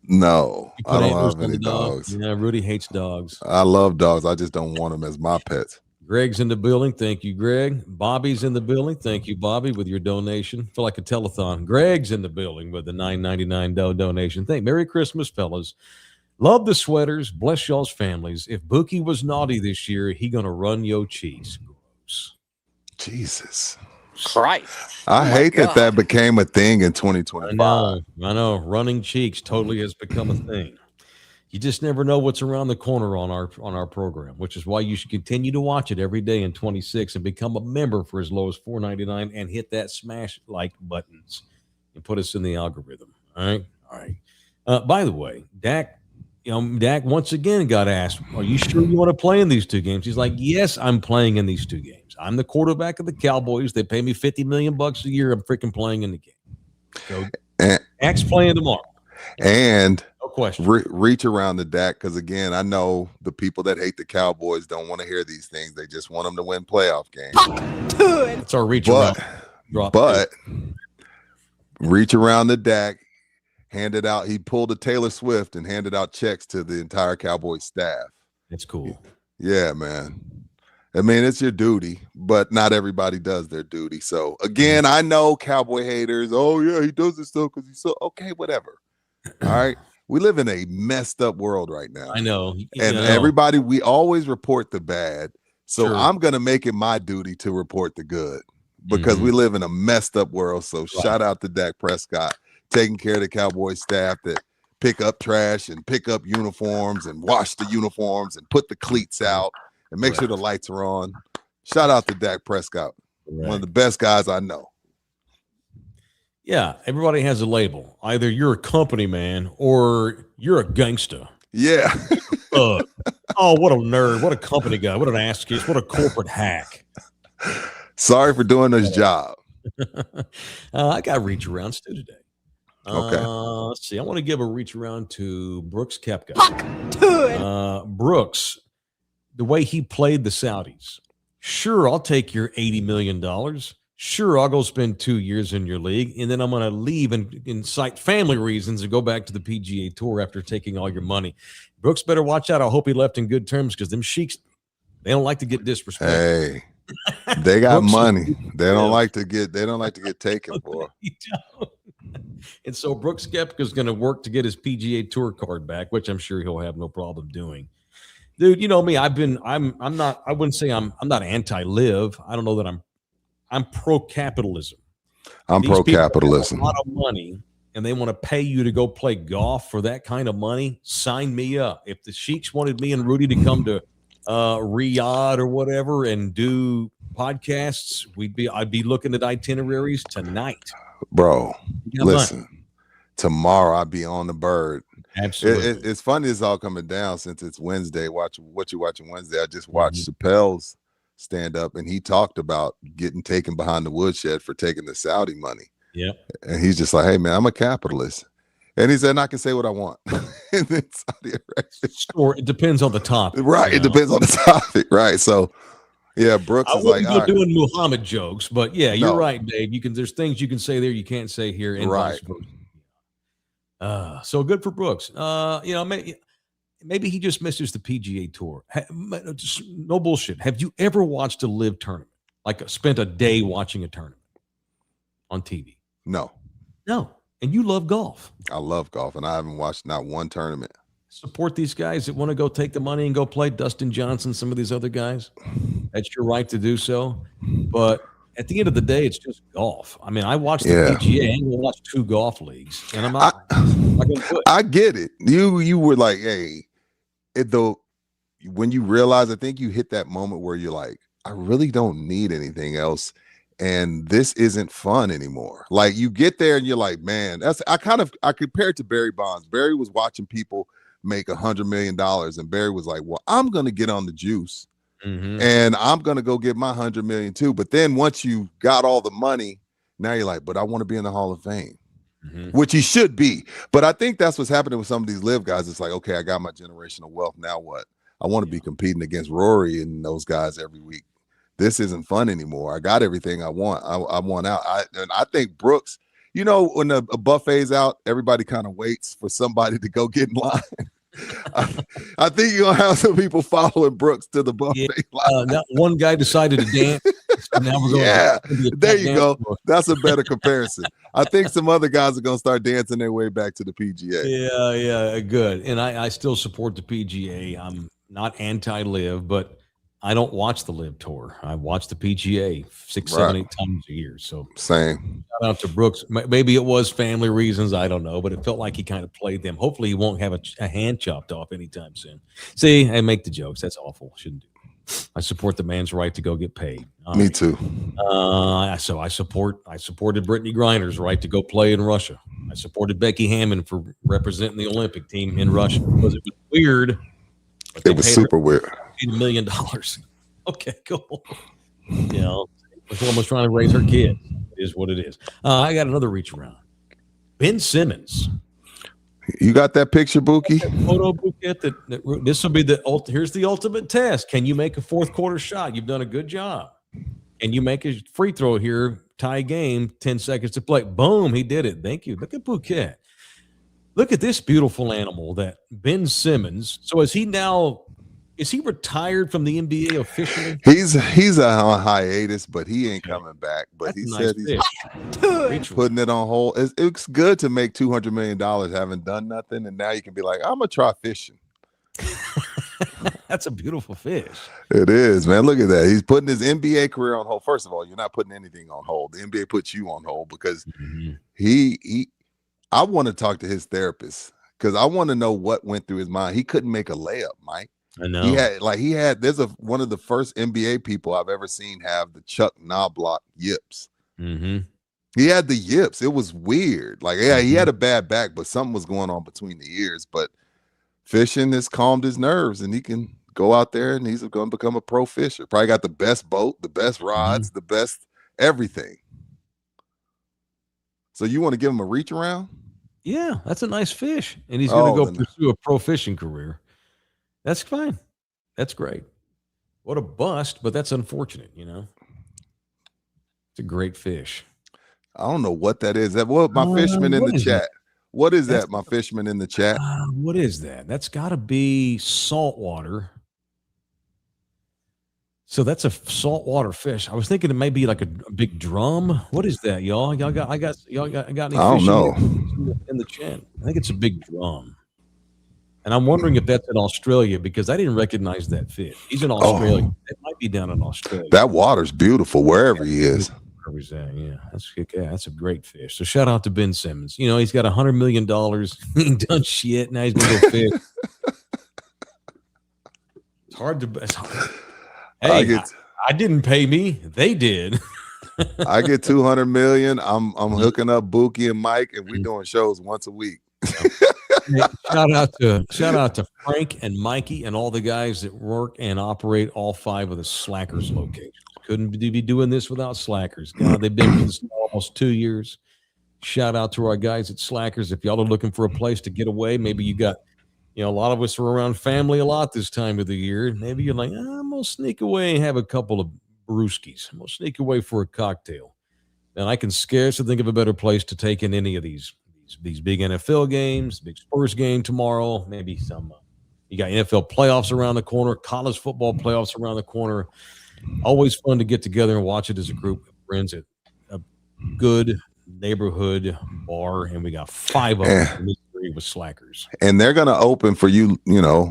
Speaker 3: No, I don't have any dogs.
Speaker 2: Yeah, Rudy hates dogs.
Speaker 3: I love dogs. I just don't want them as my pets.
Speaker 2: Greg's in the building. Thank you, Greg. Bobby's in the building. Thank you, Bobby, with your donation. Feel like a telethon. Greg's in the building with the $9.99 donation. Merry Christmas, fellas. Love the sweaters. Bless y'all's families. If Buki was naughty this year, he gonna run your cheeks. Gross.
Speaker 3: Jesus
Speaker 5: Christ.
Speaker 3: I hate that became a thing in 2025.
Speaker 2: I know. Running cheeks totally has become a thing. You just never know what's around the corner on our program, which is why you should continue to watch it every day in 26 and become a member for as low as $4.99 and hit that smash like buttons and put us in the algorithm. All right. By the way, Dak once again got asked, "Are you sure you want to play in these two games?" He's like, "Yes, I'm playing in these two games. I'm the quarterback of the Cowboys. They pay me $50 million a year. I'm freaking playing in the game." So Dak's playing tomorrow.
Speaker 3: And
Speaker 2: no question.
Speaker 3: Reach around the Dak, because again, I know the people that hate the Cowboys don't want to hear these things. They just want them to win playoff games.
Speaker 2: That's our reach around.
Speaker 3: But reach around the Dak. Handed out. He pulled a Taylor Swift and handed out checks to the entire Cowboys staff.
Speaker 2: That's cool.
Speaker 3: Yeah, man. I mean, it's your duty, but not everybody does their duty. So again, I know Cowboy haters. Oh yeah, he does this stuff because he's so okay. Whatever. All right. We live in a messed up world right now.
Speaker 2: I know.
Speaker 3: And everybody, we always report the bad. So
Speaker 2: True.
Speaker 3: I'm going to make it my duty to report the good because we live in a messed up world. So shout out to Dak Prescott taking care of the Cowboys staff that pick up trash and pick up uniforms and wash the uniforms and put the cleats out and make sure the lights are on. Shout out to Dak Prescott, one of the best guys I know.
Speaker 2: Yeah, everybody has a label. Either you're a company man or you're a gangster.
Speaker 3: Yeah.
Speaker 2: Oh, what a nerd. What a company guy. What an ass kiss. What a corporate hack.
Speaker 3: Sorry for doing this job.
Speaker 2: I got reach arounds too today.
Speaker 3: Okay.
Speaker 2: Let's see. I want to give a reach around to Brooks Koepka. Brooks, the way he played the Saudis. Sure, I'll take your $80 million. Sure, I'll go spend 2 years in your league, and then I'm going to leave and cite family reasons and go back to the PGA Tour after taking all your money. Brooks better watch out. I hope he left in good terms because them sheiks, they don't like to get disrespected.
Speaker 3: Hey, They got
Speaker 2: Brooks
Speaker 3: money. They don't like to get taken for.
Speaker 2: And so Brooks Koepka is going to work to get his PGA Tour card back, which I'm sure he'll have no problem doing. Dude, you know me. I wouldn't say I'm not anti-live. I don't know that I'm pro-capitalism.
Speaker 3: I'm pro-capitalism.
Speaker 2: A lot of money, and they want to pay you to go play golf for that kind of money. Sign me up. If the Sheiks wanted me and Rudy to come to Riyadh or whatever and do podcasts, I'd be looking at itineraries tonight.
Speaker 3: Bro, listen. Tomorrow I'll be on the bird.
Speaker 2: Absolutely.
Speaker 3: It's funny it's all coming down since it's Wednesday. Watch what you're watching Wednesday. I just watched Chappelle's stand up, and he talked about getting taken behind the woodshed for taking the Saudi money.
Speaker 2: Yeah.
Speaker 3: And he's just like, hey man, I'm a capitalist. And he said, I can say what I want. And then Saudi Arabia.
Speaker 2: Or it depends on the topic.
Speaker 3: Right. It depends on the topic. Right. So yeah, Brooks is like,
Speaker 2: go doing Muhammad jokes, but yeah, you're right, Dave. There's things you can say there you can't say here. And
Speaker 3: right.
Speaker 2: So good for Brooks. Maybe he just misses the PGA Tour. No bullshit. Have you ever watched a live tournament? Like spent a day watching a tournament on TV?
Speaker 3: No.
Speaker 2: And you love golf.
Speaker 3: I love golf, and I haven't watched not one tournament.
Speaker 2: Support these guys that want to go take the money and go play. Dustin Johnson, some of these other guys. That's your right to do so. But at the end of the day, it's just golf. I mean, I watched the PGA and watched 2 golf leagues, and I'm not going to do it.
Speaker 3: I get it. You were like, hey, when you realize, I think you hit that moment where you're like, I really don't need anything else. And this isn't fun anymore. Like you get there and you're like, man, I compare it to Barry Bonds. Barry was watching people make $100 million. And Barry was like, well, I'm going to get on the juice and I'm going to go get my 100 million too. But then once you got all the money, now you're like, but I want to be in the Hall of Fame, which he should be. But I think that's what's happening with some of these live guys. It's like, okay, I got my generational wealth. Now what? I want to be competing against Rory and those guys every week. This isn't fun anymore. I got everything I want. I want out. I think Brooks, when a buffet's out, everybody kind of waits for somebody to go get in line. I think you're going to have some people following Brooks to the buffet line.
Speaker 2: That one guy decided to dance. So now we're going
Speaker 3: there you go. That's a better comparison. I think some other guys are going to start dancing their way back to the PGA.
Speaker 2: Yeah, good. And I still support the PGA. I'm not anti-live, but I don't watch the Live Tour. I watch the PGA 6, 7, 8 times a year. So
Speaker 3: same.
Speaker 2: Shout out to Brooks. Maybe it was family reasons. I don't know, but it felt like he kind of played them. Hopefully, he won't have a hand chopped off anytime soon. See, I make the jokes. That's awful. Shouldn't do. I support the man's right to go get paid.
Speaker 3: Me too.
Speaker 2: So I supported Brittany Griner's right to go play in Russia. I supported Becky Hammond for representing the Olympic team in Russia because it was weird.
Speaker 3: It was super weird.
Speaker 2: $1 million. Okay, cool. This woman's trying to raise her kid. It is what it is. I got another reach around. Ben Simmons.
Speaker 3: You got that picture, Buki?
Speaker 2: Photo bouquet. This will be here's the ultimate test. Can you make a fourth quarter shot? You've done a good job. Can you make a free throw here? Tie game. 10 seconds to play. Boom! He did it. Thank you. Look at Bouquet. Look at this beautiful animal that Ben Simmons. So is he retired from the NBA officially?
Speaker 3: He's on hiatus, but he ain't coming back. But he said he's putting it on hold. It's good to make $200 million, haven't done nothing, and now you can be like, I'm gonna try fishing.
Speaker 2: That's a beautiful fish.
Speaker 3: It is, man. Look at that. He's putting his NBA career on hold. First of all, you're not putting anything on hold. The NBA puts you on hold because I want to talk to his therapist because I want to know what went through his mind. He couldn't make a layup, Mike.
Speaker 2: I know.
Speaker 3: There's one of the first NBA people I've ever seen have the Chuck Knobloch yips. He had the yips. It was weird. Like, he had a bad back, but something was going on between the ears. But fishing has calmed his nerves, and he can go out there and he's going to become a pro fisher. Probably got the best boat, the best rods, the best everything. So you want to give him a reach around?
Speaker 2: Yeah, that's a nice fish. And he's going to go pursue a pro fishing career. That's fine. That's great. What a bust, but that's unfortunate, It's a great fish.
Speaker 3: I don't know what that is. My fisherman in the chat. What is that, my fisherman in the chat?
Speaker 2: What is that? That's got to be saltwater. So that's a saltwater fish. I was thinking it may be like a big drum. What is that, y'all? Y'all got any fish
Speaker 3: I don't know.
Speaker 2: in the chat? I think it's a big drum. And I'm wondering if that's in Australia because I didn't recognize that fish. He's in Australia. It might be down in Australia.
Speaker 3: That water's beautiful wherever he is.
Speaker 2: Where he's at, yeah. That's a great fish. So shout out to Ben Simmons. You know, he's got $100 million. He ain't done shit. Now he's going to go fish. It's hard to. Hey, I didn't pay me. They did.
Speaker 3: I get 200 million. I'm hooking up Buki and Mike, and we doing shows once a week.
Speaker 2: Shout out to Frank and Mikey and all the guys that work and operate all 5 of the Slackers locations. Couldn't be doing this without Slackers. God, they've been with us almost 2 years. Shout out to our guys at Slackers. If y'all are looking for a place to get away, maybe you got, a lot of us are around family a lot this time of the year. Maybe you're like, I'm going to sneak away and have a couple of brewskis. I'm going to sneak away for a cocktail. And I can scarcely think of a better place to take in any of these big NFL games, big Spurs game tomorrow, maybe some. You got NFL playoffs around the corner, college football playoffs around the corner. Always fun to get together and watch it as a group of friends at a good neighborhood bar, and we got 5 of them with Slackers.
Speaker 3: And they're going to open for you,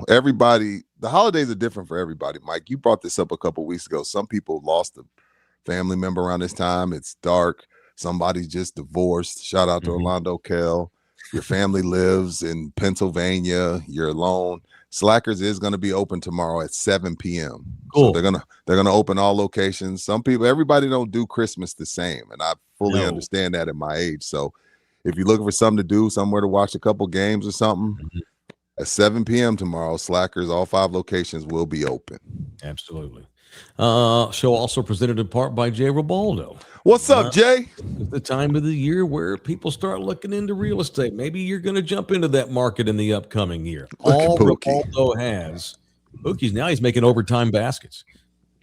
Speaker 3: everybody. The holidays are different for everybody. Mike, you brought this up a couple weeks ago. Some people lost a family member around this time. It's dark. Somebody's just divorced. Shout out to Orlando Kell. Your family lives in Pennsylvania. You're alone. Slackers is going to be open tomorrow at 7 p.m.
Speaker 2: Cool.
Speaker 3: So they're gonna open all locations. Everybody don't do Christmas the same, and I fully understand that at my age. So if you're looking for something to do, somewhere to watch a couple games or something, at 7 p.m. tomorrow, Slackers, all 5 locations will be open.
Speaker 2: Absolutely. Show also presented in part by Jay Ribaldo.
Speaker 3: What's up, Jay?
Speaker 2: It's the time of the year where people start looking into real estate. Maybe you're going to jump into that market in the upcoming year. All Ribaldo has, Bookie's now he's making overtime baskets.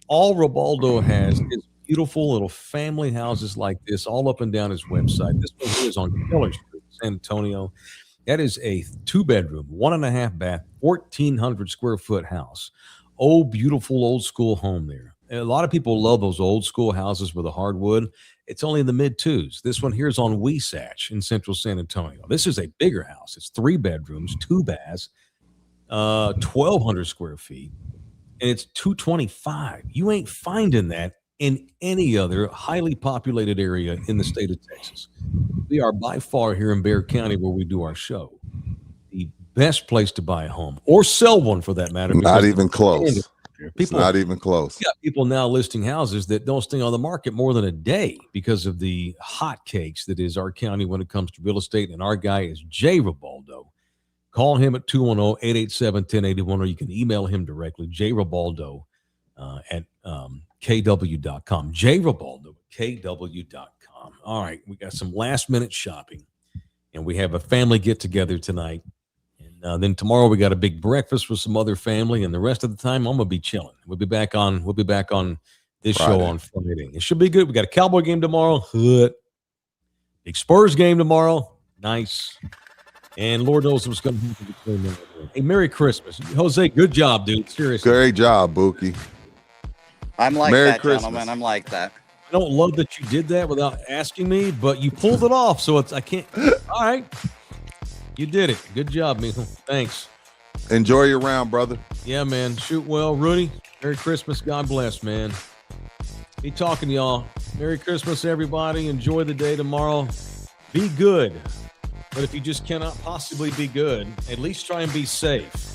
Speaker 2: All Ribaldo has is beautiful little family houses like this all up and down his website. This one here is on Keller Street, San Antonio. That is a 2-bedroom, 1.5 bath, 1,400 square foot house. Oh, beautiful old school home there. A lot of people love those old school houses with a hardwood. It's only in the mid-2s. This one here is on Weesatch in central San Antonio. This is a bigger house. It's 3 bedrooms, 2 baths, 1,200 square feet, and it's $225. You ain't finding that in any other highly populated area in the state of Texas. We are by far here in Bexar County where we do our show the best place to buy a home or sell one for that matter.
Speaker 3: Not even close.
Speaker 2: It's
Speaker 3: not even close.
Speaker 2: You got people now listing houses that don't stay on the market more than a day because of the hotcakes that is our county when it comes to real estate. And our guy is Jay Ribaldo. Call him at 210-887-1081, or you can email him directly, jribaldo at kw.com. Jribaldo at kw.com. All right, we got some last-minute shopping, and we have a family get-together tonight. Then tomorrow we got a big breakfast with some other family, and the rest of the time I'm gonna be chilling. We'll be back on this Friday. Show on Friday. It should be good. We got a Cowboy game tomorrow. Good. Big Spurs game tomorrow. Nice. And Lord knows what's going to happen between now and then. Hey, Merry Christmas, Jose. Good job, dude. Seriously.
Speaker 3: Great job, Buki.
Speaker 5: I'm like
Speaker 3: Merry
Speaker 5: that,
Speaker 3: Christmas.
Speaker 5: gentlemen. I'm like that.
Speaker 2: I don't love that you did that without asking me, but you pulled it off. So I can't. All right. You did it. Good job, Michael. Thanks.
Speaker 3: Enjoy your round, brother.
Speaker 2: Yeah, man. Shoot well. Rudy, Merry Christmas. God bless, man. Be talking to y'all. Merry Christmas, everybody. Enjoy the day tomorrow. Be good. But if you just cannot possibly be good, at least try and be safe.